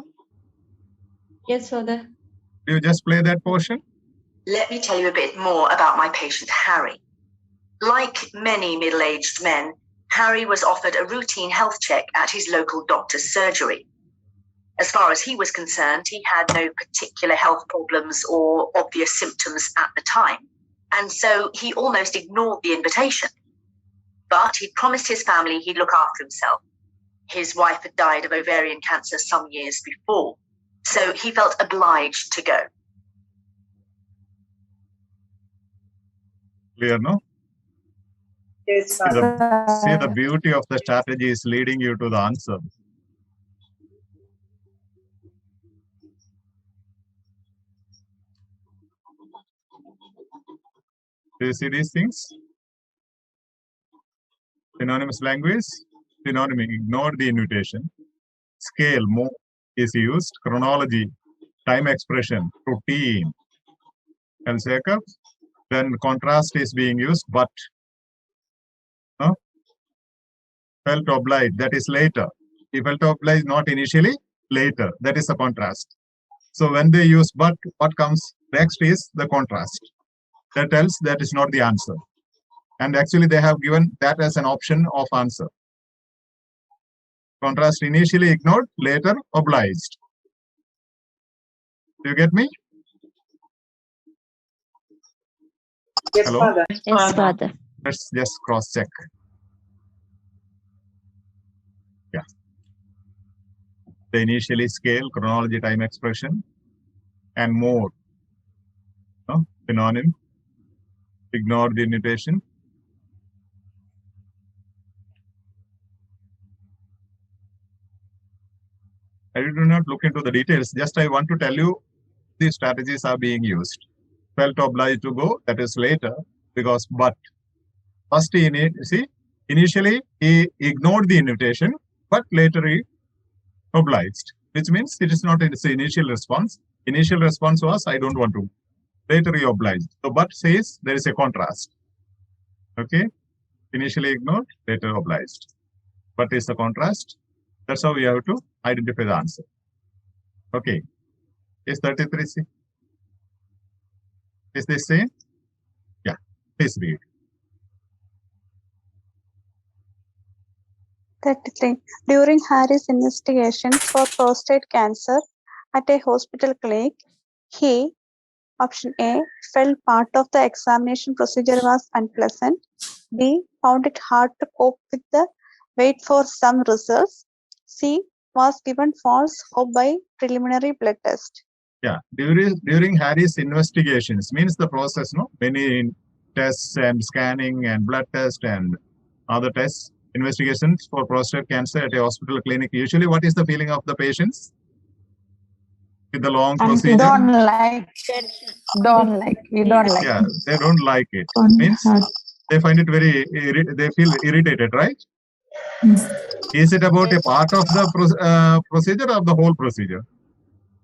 Yes, Father. do you just play that portion? Let me tell you a bit more about my patient, Harry. Like many middle-aged men, Harry was offered a routine health check at his local doctor's surgery. As far as he was concerned, he had no particular health problems or obvious symptoms at the time, and so he almost ignored the invitation. But he promised his family he'd look after himself. His wife had died of ovarian cancer some years before, so he felt obliged to go. Clear, no? Yes, See Father. the beauty of the strategy is leading you to the answer. Do you see these things? Synonymous language, synonym, ignore the invitation. Scale, more is used. Chronology, time expression, routine. And second, then contrast is being used, but felt obliged, that is later. He felt obliged not initially, later. That is the contrast. So when they use but, what comes next is the contrast. That tells that is not the answer. And actually they have given that as an option of answer. Contrast initially ignored, later obliged. Do you get me? Yes, Hello? Father. Yes, Father. Let's just cross check. Yeah. The initially scale, chronology, time expression, and more. No? Synonym. Ignore the invitation. I do not look into the details. Just I want to tell you these strategies are being used. Felt obliged to go, that is later, because but. First, initially he ignored the invitation, but later he obliged, which means it is not its initial response. Initial response was, I don't want to. Later he obliged. So, but says there is a contrast. Okay. Initially ignored, later obliged. But is the contrast? That's how we have to identify the answer. Okay. Is 33C? Is this same? Yeah. Please read. 33. During Harry's investigation for prostate cancer at a hospital clinic, he, option A, felt part of the examination procedure was unpleasant. B, found it hard to cope with the wait for some results. C, was given false hope by preliminary blood test. Yeah, during Harry's investigations, means the process, no? Many tests and scanning and blood test and other tests, investigations for prostate cancer at a hospital clinic. Usually, what is the feeling of the patients? With the long procedure? Don't like. You don't like. Yeah, they don't like it. Don't Means hurt. they find it very, they feel irritated, right? Yes. Is it about a part of the procedure or the whole procedure?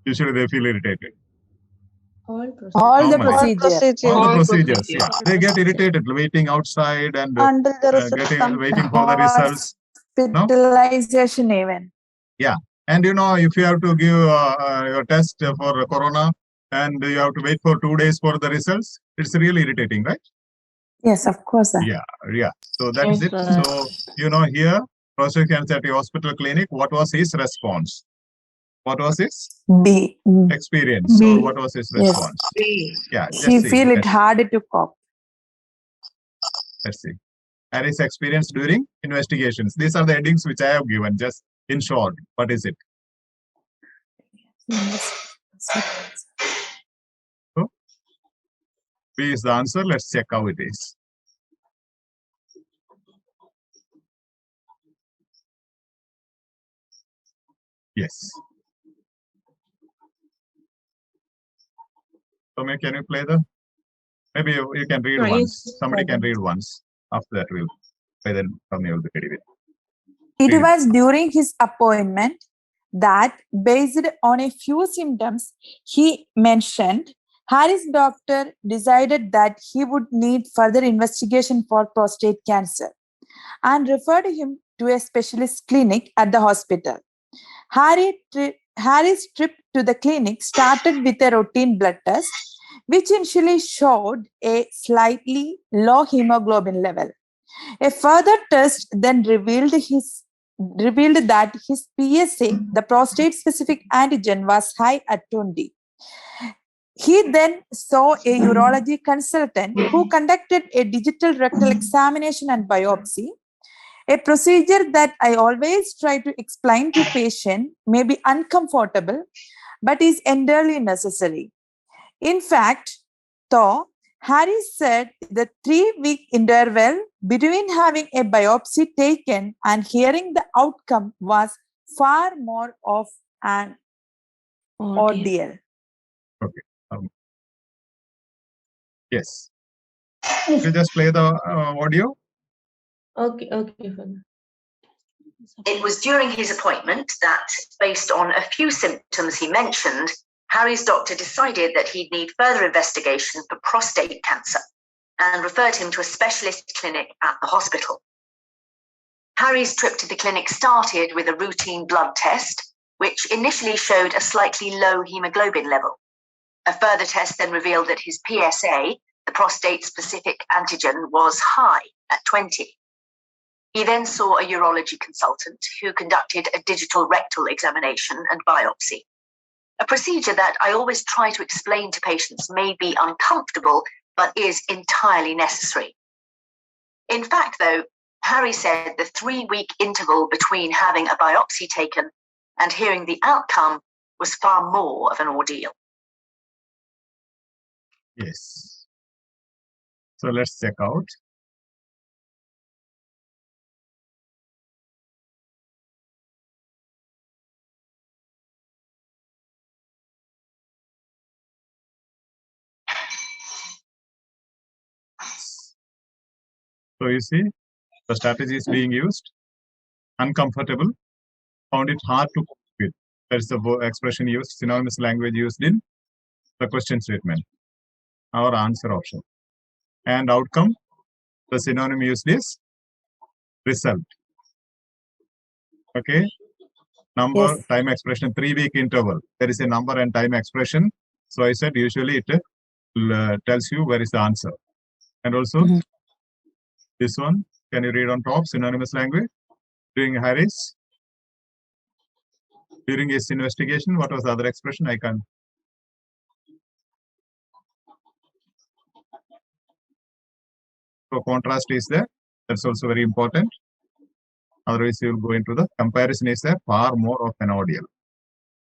Usually they feel irritated. All How the much? procedure. All the All procedures, procedures. yeah. They get irritated waiting outside and Until the results come. waiting for the results. Hospitalization even. Yeah. And if you have to give your test for corona and you have to wait for 2 days for the results, it's really irritating, right? Yes, of course. Sir. Yeah. So that's Yes, it. sir. So, here, prostate cancer at a hospital clinic, what was his response? What was his B. experience, B. or what was his Yes. response? Yeah, just He see. feel it hard to cope. Let's see. Harry's experience during investigations. These are the headings which I have given. Just in short, what is it? So, B is the answer. Let's check how it is. Yes. Soumya, can you play the? Maybe you can read No, once. yes, Somebody can Father. read once. After that, we'll play. Then Soumya will be ready with. It Read it. was during his appointment that, based on a few symptoms he mentioned, Harry's doctor decided that he would need further investigation for prostate cancer and referred him to a specialist clinic at the hospital. Harry's trip to the clinic started with a routine blood test, which initially showed a slightly low hemoglobin level. A further test then revealed that his PSA, the prostate-specific antigen, was high at 20. He then saw a urology consultant who conducted a digital rectal examination and biopsy, a procedure that I always try to explain to patient may be uncomfortable, but is entirely necessary. In fact, though, Harry said the 3-week interval between having a biopsy taken and hearing the outcome was far more of an ordeal. Okay. Yes. You just play the audio. Okay, Father. It was during his appointment that, based on a few symptoms he mentioned, Harry's doctor decided that he'd need further investigation for prostate cancer and referred him to a specialist clinic at the hospital. Harry's trip to the clinic started with a routine blood test, which initially showed a slightly low hemoglobin level. A further test then revealed that his PSA, the prostate-specific antigen, was high at 20. He then saw a urology consultant who conducted a digital rectal examination and biopsy, a procedure that I always try to explain to patients may be uncomfortable, but is entirely necessary. In fact, though, Harry said the 3-week interval between having a biopsy taken and hearing the outcome was far more of an ordeal. Yes. So let's check out. So you see, the strategy is being used. Uncomfortable, found it hard to cope with. That is the expression used, synonymous language used in the question statement, our answer option. And outcome, the synonym used is result. Okay. Number, Yes. time expression, 3-week interval. There is a number and time expression. So I said usually it tells you where is the answer. And also this one, can you read on top, synonymous language? During Harris, during his investigation, what was the other expression? I can. So contrast is there. That's also very important. Otherwise, you will go into the comparison is there, far more of an ordeal,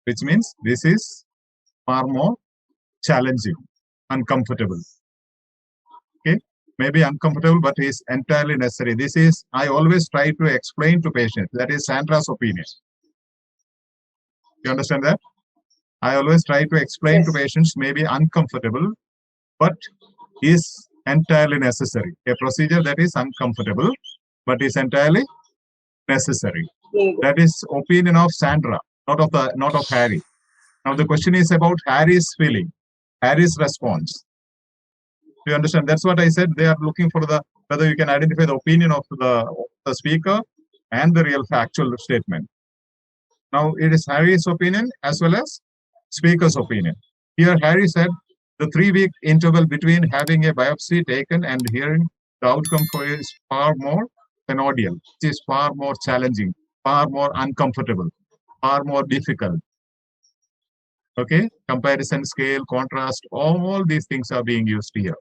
which means this is far more challenging, uncomfortable. Okay, maybe uncomfortable, but is entirely necessary. This is, I always try to explain to patients. That is Sandra's opinion. You understand that? I always try to explain to patients, maybe uncomfortable, but is entirely necessary. A procedure that is uncomfortable, but is entirely necessary. That is opinion of Sandra, not of Harry. Now the question is about Harry's feeling, Harry's response. Do you understand? That's what I said. They are looking for the whether you can identify the opinion of the speaker and the real factual statement. Now it is Harry's opinion as well as speaker's opinion. Here Harry said the 3-week interval between having a biopsy taken and hearing the outcome for is far more an ordeal. It is far more challenging, far more uncomfortable, far more difficult. Okay, comparison, scale, contrast, all these things are being used here.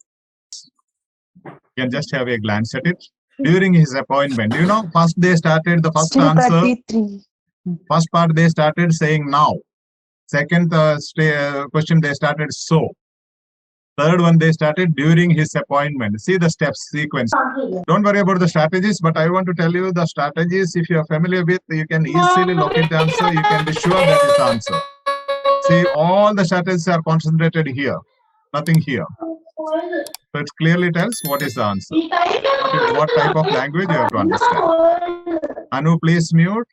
You can just have a glance at it. During his appointment, first they started the first answer. 33. First part they started saying now. Second question they started so. Third one they started during his appointment. See the steps sequence. Don't worry about the strategies, but I want to tell you the strategies. If you are familiar with, you can easily locate the answer. You can be sure that is the answer. See, all the strategies are concentrated here, nothing here. So it clearly tells what is the answer. What type of language you have to understand. Anu, please mute.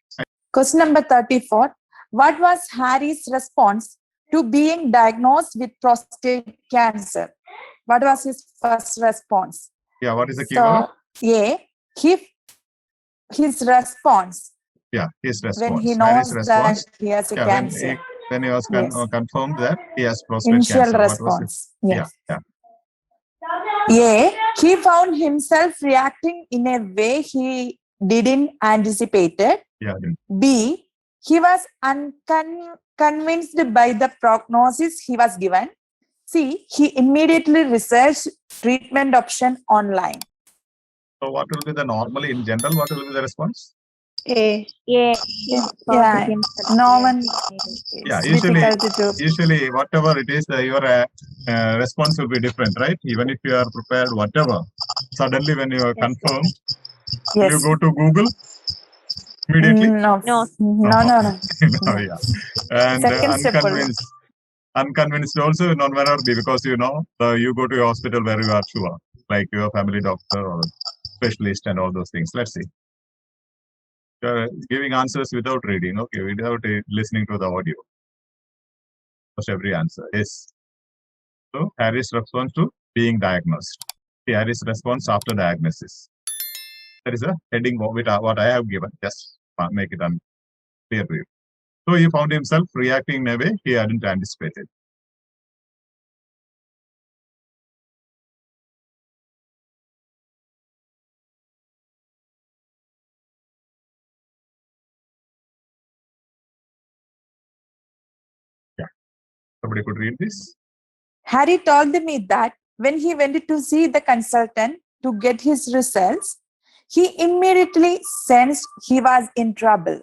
Question number 34. What was Harry's response to being diagnosed with prostate cancer? What was his first response? Yeah, what is the keyword? So, his response. Yeah, his response. When he knows that he has a cancer. When he was confirmed that he has prostate Initial cancer. response. Yes. Yeah. He found himself reacting in a way he didn't anticipate it. Yeah. B, he was unconvinced by the prognosis he was given. C, he immediately researched treatment option online. So what will be the normally in general, what will be the response? A. Yeah, no one. Yeah, usually whatever it is, your response will be different, right? Even if you are prepared, whatever. Suddenly when you are confirmed, will you go to Google immediately? No. No, yeah. And unconvinced also not matter because you go to your hospital where you are sure, like your family doctor or specialist and all those things. Let's see. Giving answers without reading, okay, without listening to the audio. Almost every answer is. So Harry's response to being diagnosed. Harry's response after diagnosis. That is a heading with what I have given. Just make it clear to you. So he found himself reacting in a way he hadn't anticipated. Yeah. Somebody could read this. Harry told me that when he went to see the consultant to get his results, he immediately sensed he was in trouble.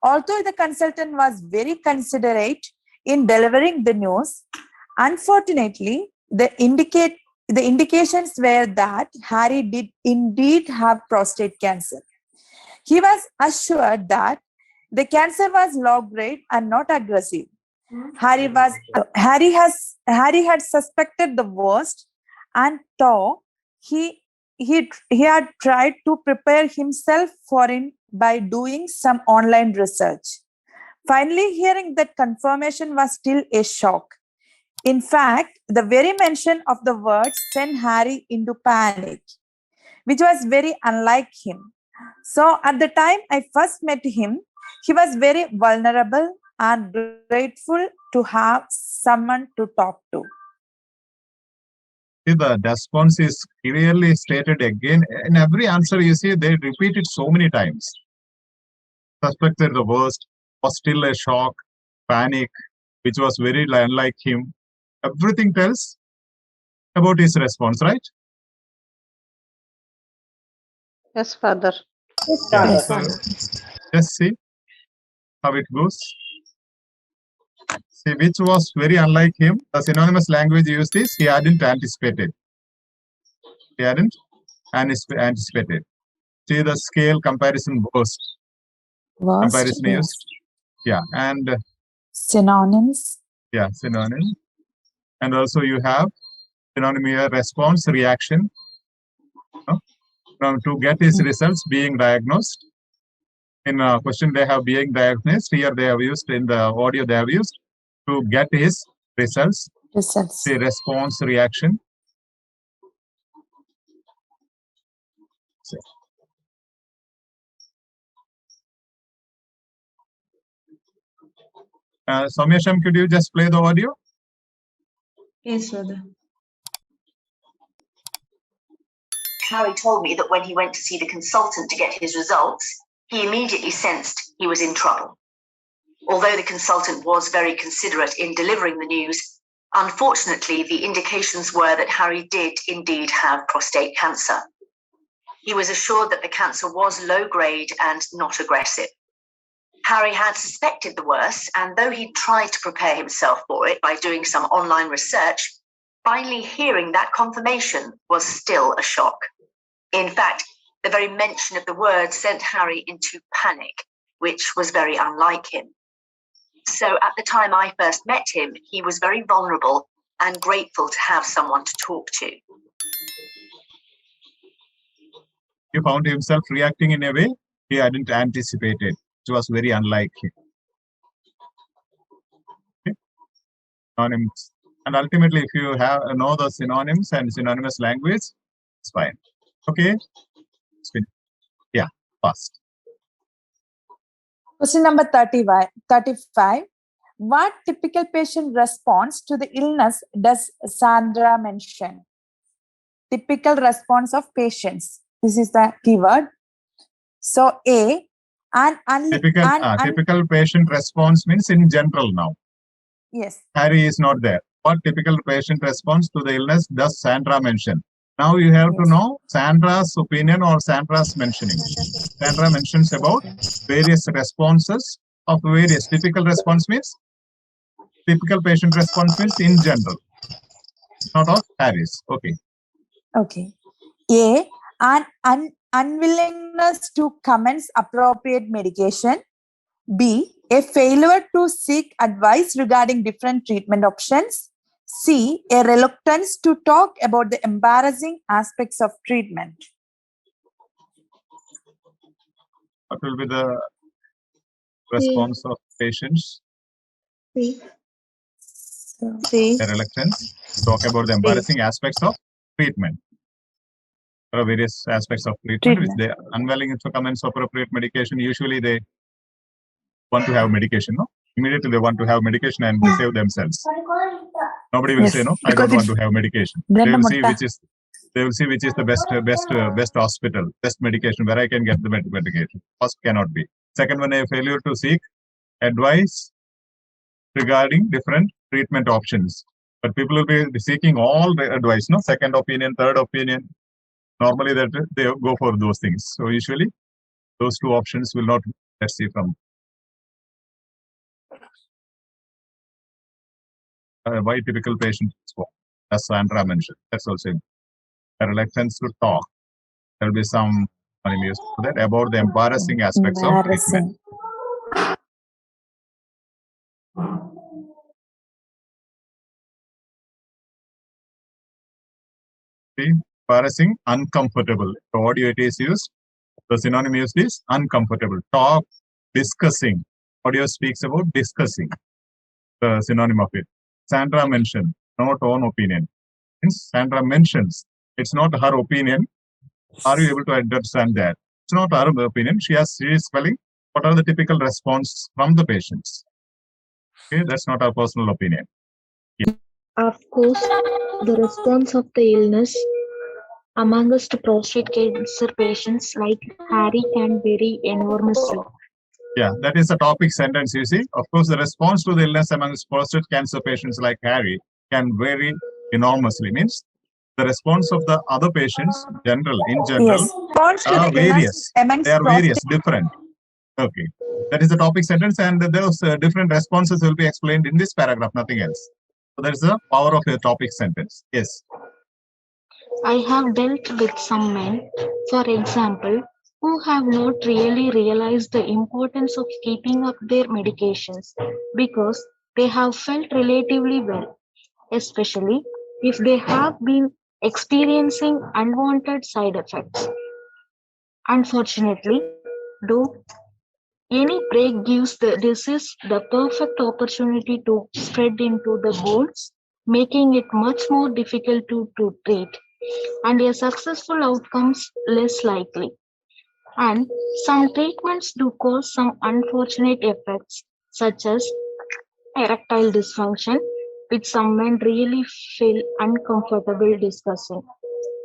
Although the consultant was very considerate in delivering the news, unfortunately, the indications were that Harry did indeed have prostate cancer. He was assured that the cancer was low grade and not aggressive. Harry had suspected the worst, and though he had tried to prepare himself for it by doing some online research. Finally, hearing that confirmation was still a shock. In fact, the very mention of the word sent Harry into panic, which was very unlike him. So at the time I first met him, he was very vulnerable and grateful to have someone to talk to. See, the response is clearly stated again. In every answer, you see, they repeat it so many times. Suspected the worst, was still a shock, panic, which was very unlike him. Everything tells about his response, right? Yes, Father. Yeah, so just see how it goes. See, which was very unlike him. The synonymous language used is he hadn't anticipated. He hadn't anticipated. See the scale comparison worst. Comparison used. Yeah, and synonyms. Yeah, synonym. And also you have synonym here, response, reaction. Now to get his results being diagnosed. In a question they have being diagnosed. Here they have used in the audio they have used to get his results. The response, reaction. Soumyasham, could you just play the audio? Yes, Father. Harry told me that when he went to see the consultant to get his results, he immediately sensed he was in trouble. Although the consultant was very considerate in delivering the news, unfortunately, the indications were that Harry did indeed have prostate cancer. He was assured that the cancer was low grade and not aggressive. Harry had suspected the worst, and though he tried to prepare himself for it by doing some online research, finally hearing that confirmation was still a shock. In fact, the very mention of the word sent Harry into panic, which was very unlike him. So at the time I first met him, he was very vulnerable and grateful to have someone to talk to. He found himself reacting in a way he hadn't anticipated. It was very unlike him. Okay. Synonyms. And ultimately, if you know the synonyms and synonymous language, it's fine. Okay. Yeah, fast. Question number 35. What typical patient response to the illness does Sandra mention? Typical response of patients. This is the keyword. So A, typical patient response means in general now. Yes. Harry is not there. What typical patient response to the illness does Sandra mention? Now you have to know Sandra's opinion or Sandra's mentioning. Sandra mentions about various responses of various. Typical response means, typical patient response means in general, not of Harry's. Okay. Okay. A, an unwillingness to commence appropriate medication. B, a failure to seek advice regarding different treatment options. C, a reluctance to talk about the embarrassing aspects of treatment. What will be the response of patients? C. A reluctance to talk about the embarrassing aspects of treatment. There are various aspects of treatment which they are unwilling to commence appropriate medication. Usually they want to have medication, no? Immediately they want to have medication and they save themselves. Nobody will say no, I don't want to have medication. They will see which is the best hospital, best medication where I can get the medication. First cannot be. Second one, a failure to seek advice regarding different treatment options. But people will be seeking all the advice, no? Second opinion, third opinion. Normally that they go for those things. So usually those two options will not, let's see from why typical patient response, as Sandra mentioned. That's also a reluctance to talk. There will be some news for that about the embarrassing aspects of treatment. See, embarrassing, uncomfortable. The audio it is used. The synonym used is uncomfortable. Talk, discussing. Audio speaks about discussing. The synonym of it. Sandra mentioned, not own opinion. Sandra mentions, it's not her opinion. Are you able to understand that? It's not her opinion. She is telling what are the typical response from the patients. Okay, that's not our personal opinion. Yeah. Of course, the response of the illness amongst prostate cancer patients like Harry can vary enormously. Yeah, that is a topic sentence, you see. Of course, the response to the illness amongst prostate cancer patients like Harry can vary enormously. Means the response of the other patients, in general, are various. They are various, different. Okay. That is the topic sentence, and those different responses will be explained in this paragraph, nothing else. So that is the power of a topic sentence. Yes. I have dealt with some men, for example, who have not really realized the importance of keeping up their medications because they have felt relatively well, especially if they have been experiencing unwanted side effects. Unfortunately, though, any break gives the disease the perfect opportunity to spread into the bones, making it much more difficult to treat, and a successful outcomes less likely. And some treatments do cause some unfortunate effects, such as erectile dysfunction, which some men really feel uncomfortable discussing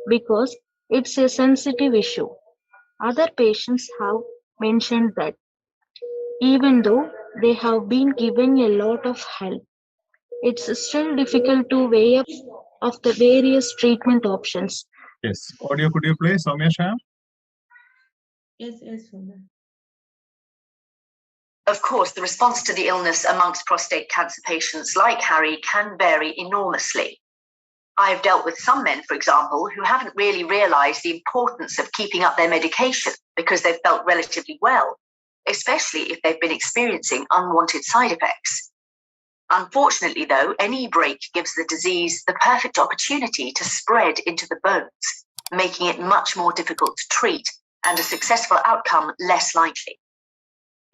because it's a sensitive issue. Other patients have mentioned that even though they have been given a lot of help. It's still difficult to weigh up of the various treatment options. Yes. Audio, could you play, Soumya Shah? Yes, Father. Of course, the response to the illness amongst prostate cancer patients like Harry can vary enormously. I've dealt with some men, for example, who haven't really realized the importance of keeping up their medication because they've felt relatively well, especially if they've been experiencing unwanted side effects. Unfortunately, though, any break gives the disease the perfect opportunity to spread into the bones, making it much more difficult to treat and a successful outcome less likely.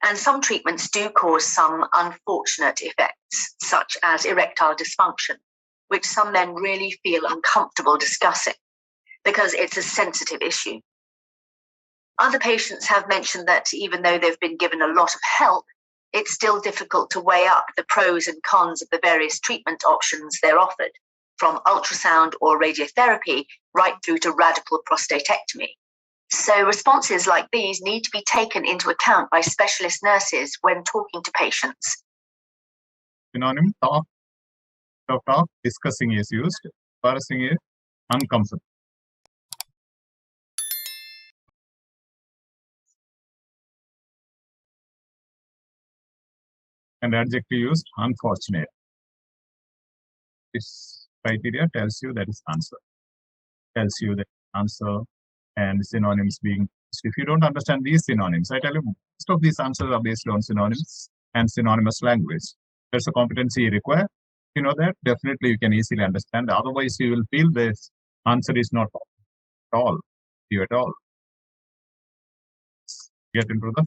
And some treatments do cause some unfortunate effects, such as erectile dysfunction, which some men really feel uncomfortable discussing because it's a sensitive issue. Other patients have mentioned that even though they've been given a lot of help, it's still difficult to weigh up the pros and cons of the various treatment options they're offered, from ultrasound or radiotherapy right through to radical prostatectomy. So responses like these need to be taken into account by specialist nurses when talking to patients. Synonym talk, discussing is used. Embarrassing is uncomfortable. And adjective used, unfortunate. This criteria tells you that is answer. Tells you the answer and synonyms being used. If you don't understand these synonyms, I tell you, most of these answers are based on synonyms and synonymous language. There's a competency required. You know that, definitely you can easily understand. Otherwise, you will feel this answer is not at all, you at all. Get into the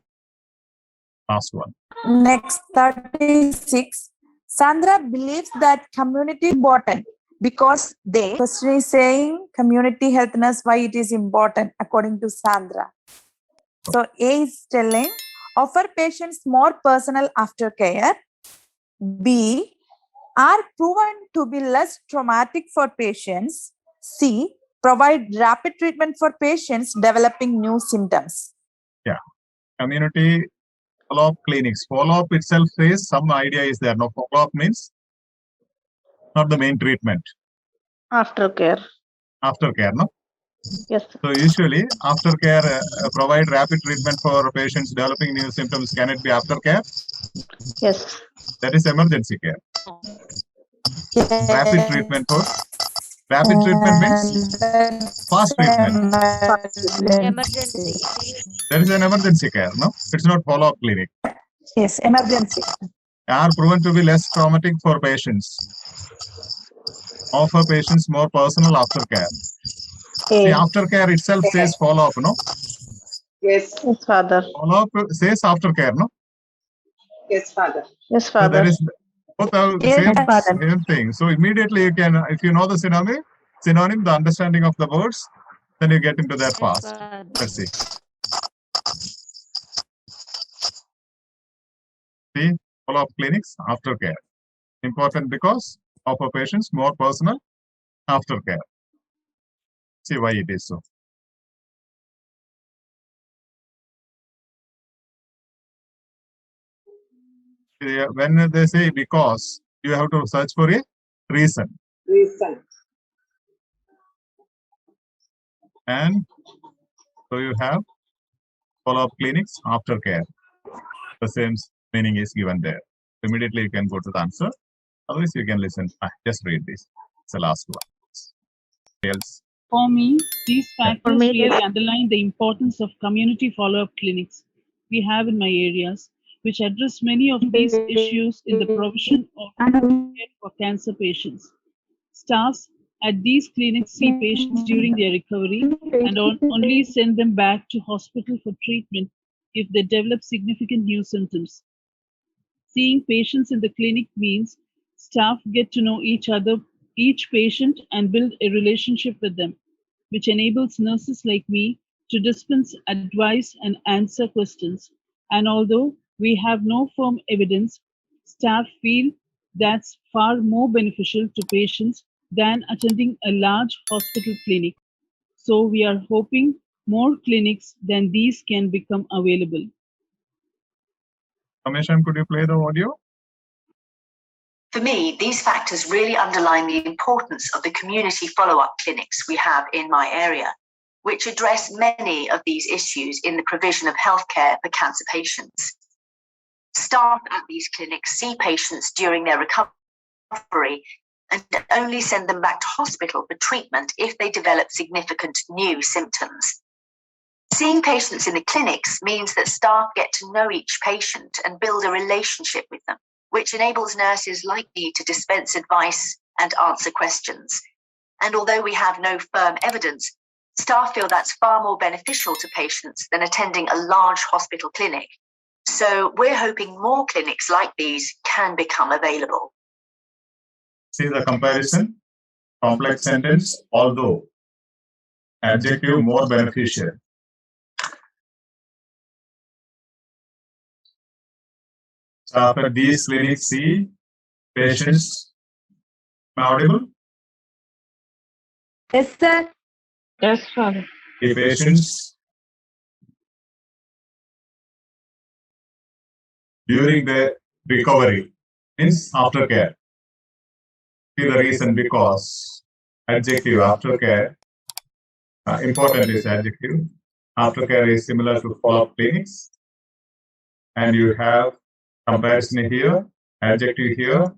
last one. Next, 36. Sandra believes that community is important because they question is saying community health nurse why it is important according to Sandra. So A is telling offer patients more personal aftercare. B are proven to be less traumatic for patients. C provide rapid treatment for patients developing new symptoms. Yeah, community follow-up clinics. Follow-up itself says some idea is there. No, follow-up means not the main treatment. Aftercare. Aftercare, no? Yes. So usually aftercare provide rapid treatment for patients developing new symptoms. Can it be aftercare? Yes. That is emergency care. Rapid treatment for rapid treatment means fast treatment. Emergency. There is an emergency care, no? It's not follow-up clinic. Yes, emergency. Are proven to be less traumatic for patients. Offer patients more personal aftercare. See, aftercare itself says follow-up, no? Yes, Father. Follow-up says aftercare, no? Yes, Father. Yes, So Father. there is both are same thing. So immediately you can, if you know the synonym, the understanding of the words, then you get into that fast. Let's see. See, follow-up clinics, aftercare. Important because offer patients more personal aftercare. See why it is so. When they say because, you have to search for a reason. And so you have follow-up clinics, aftercare. The same meaning is given there. Immediately you can go to the answer. Otherwise you can listen. Just read this. It's the last one. Else. For me, these factors really underline the importance of community follow-up clinics we have in my areas, which address many of these issues in the provision of care for cancer patients. Staffs at these clinics see patients during their recovery and only send them back to hospital for treatment if they develop significant new symptoms. Seeing patients in the clinic means staff get to know each patient and build a relationship with them, which enables nurses like me to dispense advice and answer questions. And although we have no firm evidence, staff feel that's far more beneficial to patients than attending a large hospital clinic. So we are hoping more clinics than these can become available. Kamesham, could you play the audio? For me, these factors really underline the importance of the community follow-up clinics we have in my area, which address many of these issues in the provision of healthcare for cancer patients. Staff at these clinics see patients during their recovery and only send them back to hospital for treatment if they develop significant new symptoms. Seeing patients in the clinics means that staff get to know each patient and build a relationship with them, which enables nurses like me to dispense advice and answer questions. And although we have no firm evidence, staff feel that's far more beneficial to patients than attending a large hospital clinic. So we're hoping more clinics like these can become available. See the comparison? Complex sentence, although. Adjective, more beneficial. So after these clinics, see patients. Am I audible? Yes, sir. Yes, Father. The patients during the recovery means aftercare. See the reason because adjective aftercare. Important is adjective. Aftercare is similar to follow-up clinics. And you have comparison here, adjective here,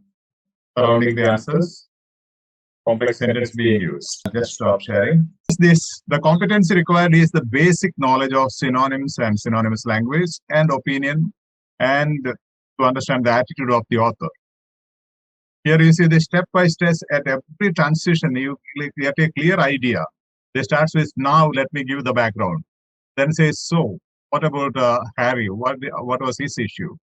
surrounding the answers, complex sentence being used. Just stop sharing. The competency required is the basic knowledge of synonyms and synonymous language and opinion, and to understand the attitude of the author. Here you see the step-by-step at every transition, you get a clear idea. They start with, now let me give the background. Then says, so, what about Harry? What was his issue?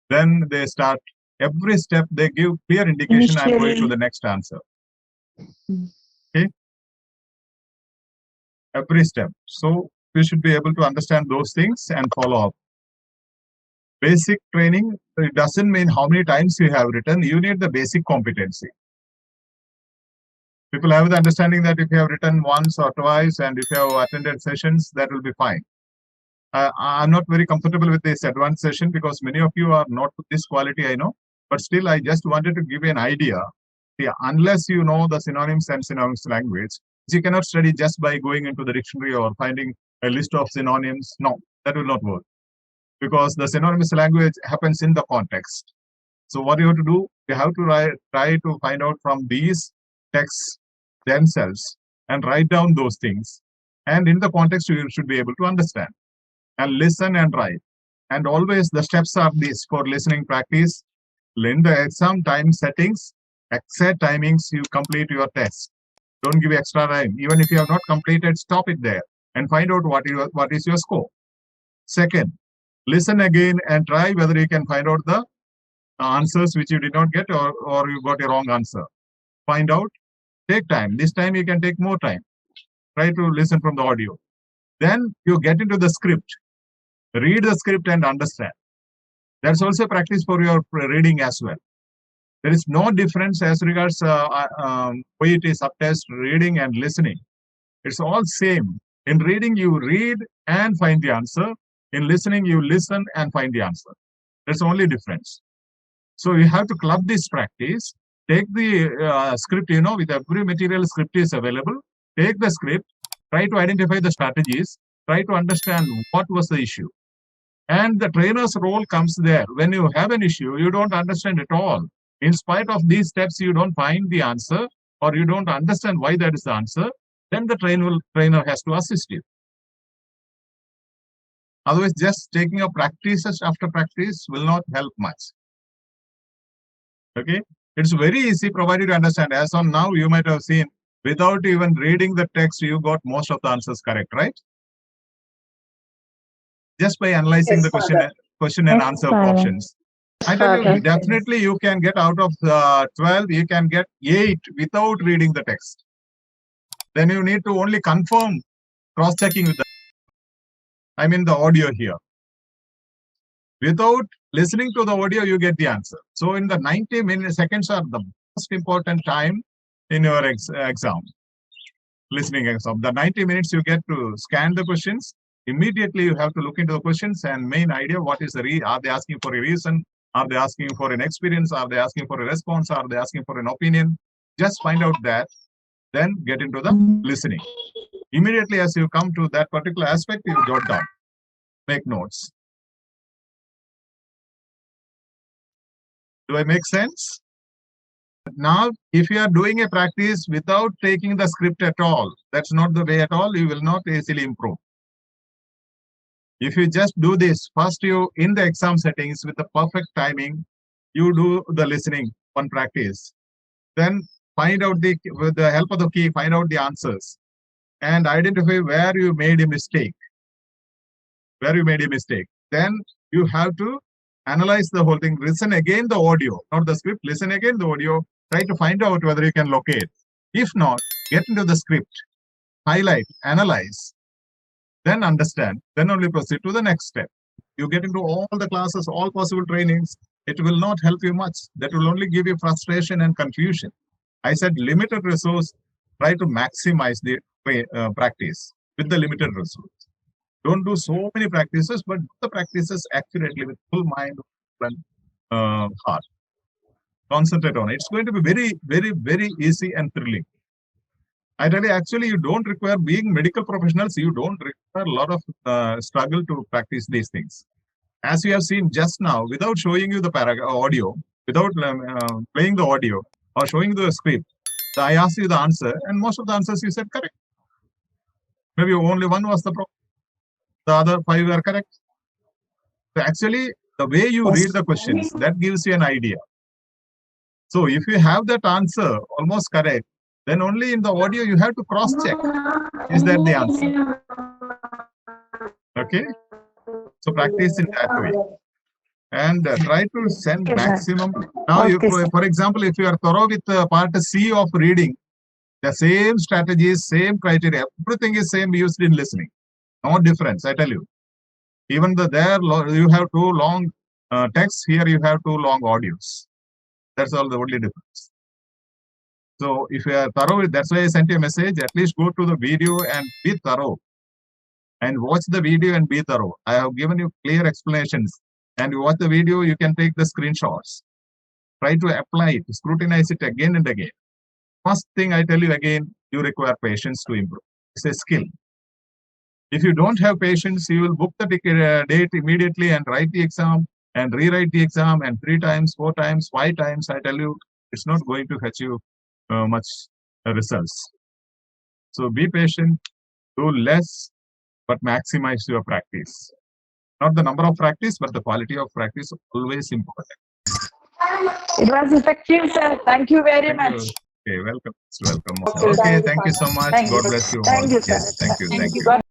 Then they start, every step they give clear indication and going to the next answer. Okay? Every step. So we should be able to understand those things and follow up. Basic training, it doesn't mean how many times you have written, you need the basic competency. People have the understanding that if you have written once or twice and if you have attended sessions, that will be fine. I'm not very comfortable with this advanced session because many of you are not with this quality, I know. But still, I just wanted to give you an idea. See, unless you know the synonyms and synonymous language, you cannot study just by going into the dictionary or finding a list of synonyms. No, that will not work. Because the synonymous language happens in the context. So what you have to do, you have to try to find out from these texts themselves and write down those things. And in the context, you should be able to understand. And listen and write. And always the steps are these for listening practice. In the exam time settings, exact timings, you complete your test. Don't give extra time. Even if you have not completed, stop it there and find out what is your score. Second, listen again and try whether you can find out the answers which you did not get or you got a wrong answer. Find out, take time. This time you can take more time. Try to listen from the audio. Then you get into the script. Read the script and understand. That's also practice for your reading as well. There is no difference as regards OET subtest, reading and listening. It's all same. In reading, you read and find the answer. In listening, you listen and find the answer. That's the only difference. So you have to club this practice. Take the script, with every material script is available. Take the script, try to identify the strategies, try to understand what was the issue. And the trainer's role comes there. When you have an issue, you don't understand at all. In spite of these steps, you don't find the answer or you don't understand why that is the answer, then the trainer has to assist you. Otherwise, just taking up practices after practice will not help much. Okay? It's very easy provided you understand. As on now, you might have seen, without even reading the text, you got most of the answers correct, right? Just by analyzing the question and answer options. I tell you, definitely you can get out of 12, you can get 8 without reading the text. Then you need to only confirm, cross-checking with the audio here. Without listening to the audio, you get the answer. So in the 90 seconds are the most important time in your exam, listening exam. The 90 minutes you get to scan the questions, Immediately you have to look into the questions and main idea, what is the are they asking for a reason? Are they asking for an experience? Are they asking for a response? Are they asking for an opinion? Just find out that, then get into the listening. Immediately as you come to that particular aspect, you jot down, make notes. Do I make sense? Now, if you are doing a practice without taking the script at all, that's not the way at all, you will not easily improve. If you just do this, first you, in the exam settings with the perfect timing, you do the listening, one practice. Then find out with the help of the key, find out the answers and identify where you made a mistake. Then you have to analyze the whole thing, listen again the audio, not the script, listen again the audio, try to find out whether you can locate. If not, get into the script, highlight, analyze, then understand, then only proceed to the next step. You get into all the classes, all possible trainings, it will not help you much. That will only give you frustration and confusion. I said limited resource, try to maximize the practice with the limited resource. Don't do so many practices, but the practices accurately with full mind and heart. Concentrate on it. It's going to be very, very, very easy and thrilling. I tell you, actually, you don't require, being medical professionals, you don't require a lot of struggle to practice these things. As you have seen just now, without showing you the audio, without playing the audio or showing the script, I asked you the answer, and most of the answers you said correct. Maybe only one was the problem. The other 5 were correct. So actually, the way you read the questions, that gives you an idea. So if you have that answer almost correct, then only in the audio you have to cross-check. Is that the answer? Okay? So practice in that way. And try to send maximum. Now, for example, if you are thorough with part C of reading, the same strategies, same criteria, everything is same used in listening. No difference, I tell you. Even there you have 2 long texts, here you have 2 long audios. That's all the only difference. So if you are thorough, that's why I sent you a message, at least go to the video and be thorough. And watch the video and be thorough. I have given you clear explanations. And you watch the video, you can take the screenshots. Try to apply it, scrutinize it again and again. First thing I tell you again, you require patience to improve. It's a skill. If you don't have patience, you will book the date immediately and write the exam and rewrite the exam, and 3 times, 4 times, 5 times, I tell you, it's not going to fetch you much results. So be patient, do less, but maximize your practice. Not the number of practice, but the quality of practice, always important. It was effective, sir. Thank you very much. Okay, welcome. Okay, thank you so much. God bless you all. Thank you, sir. Yes, thank you. God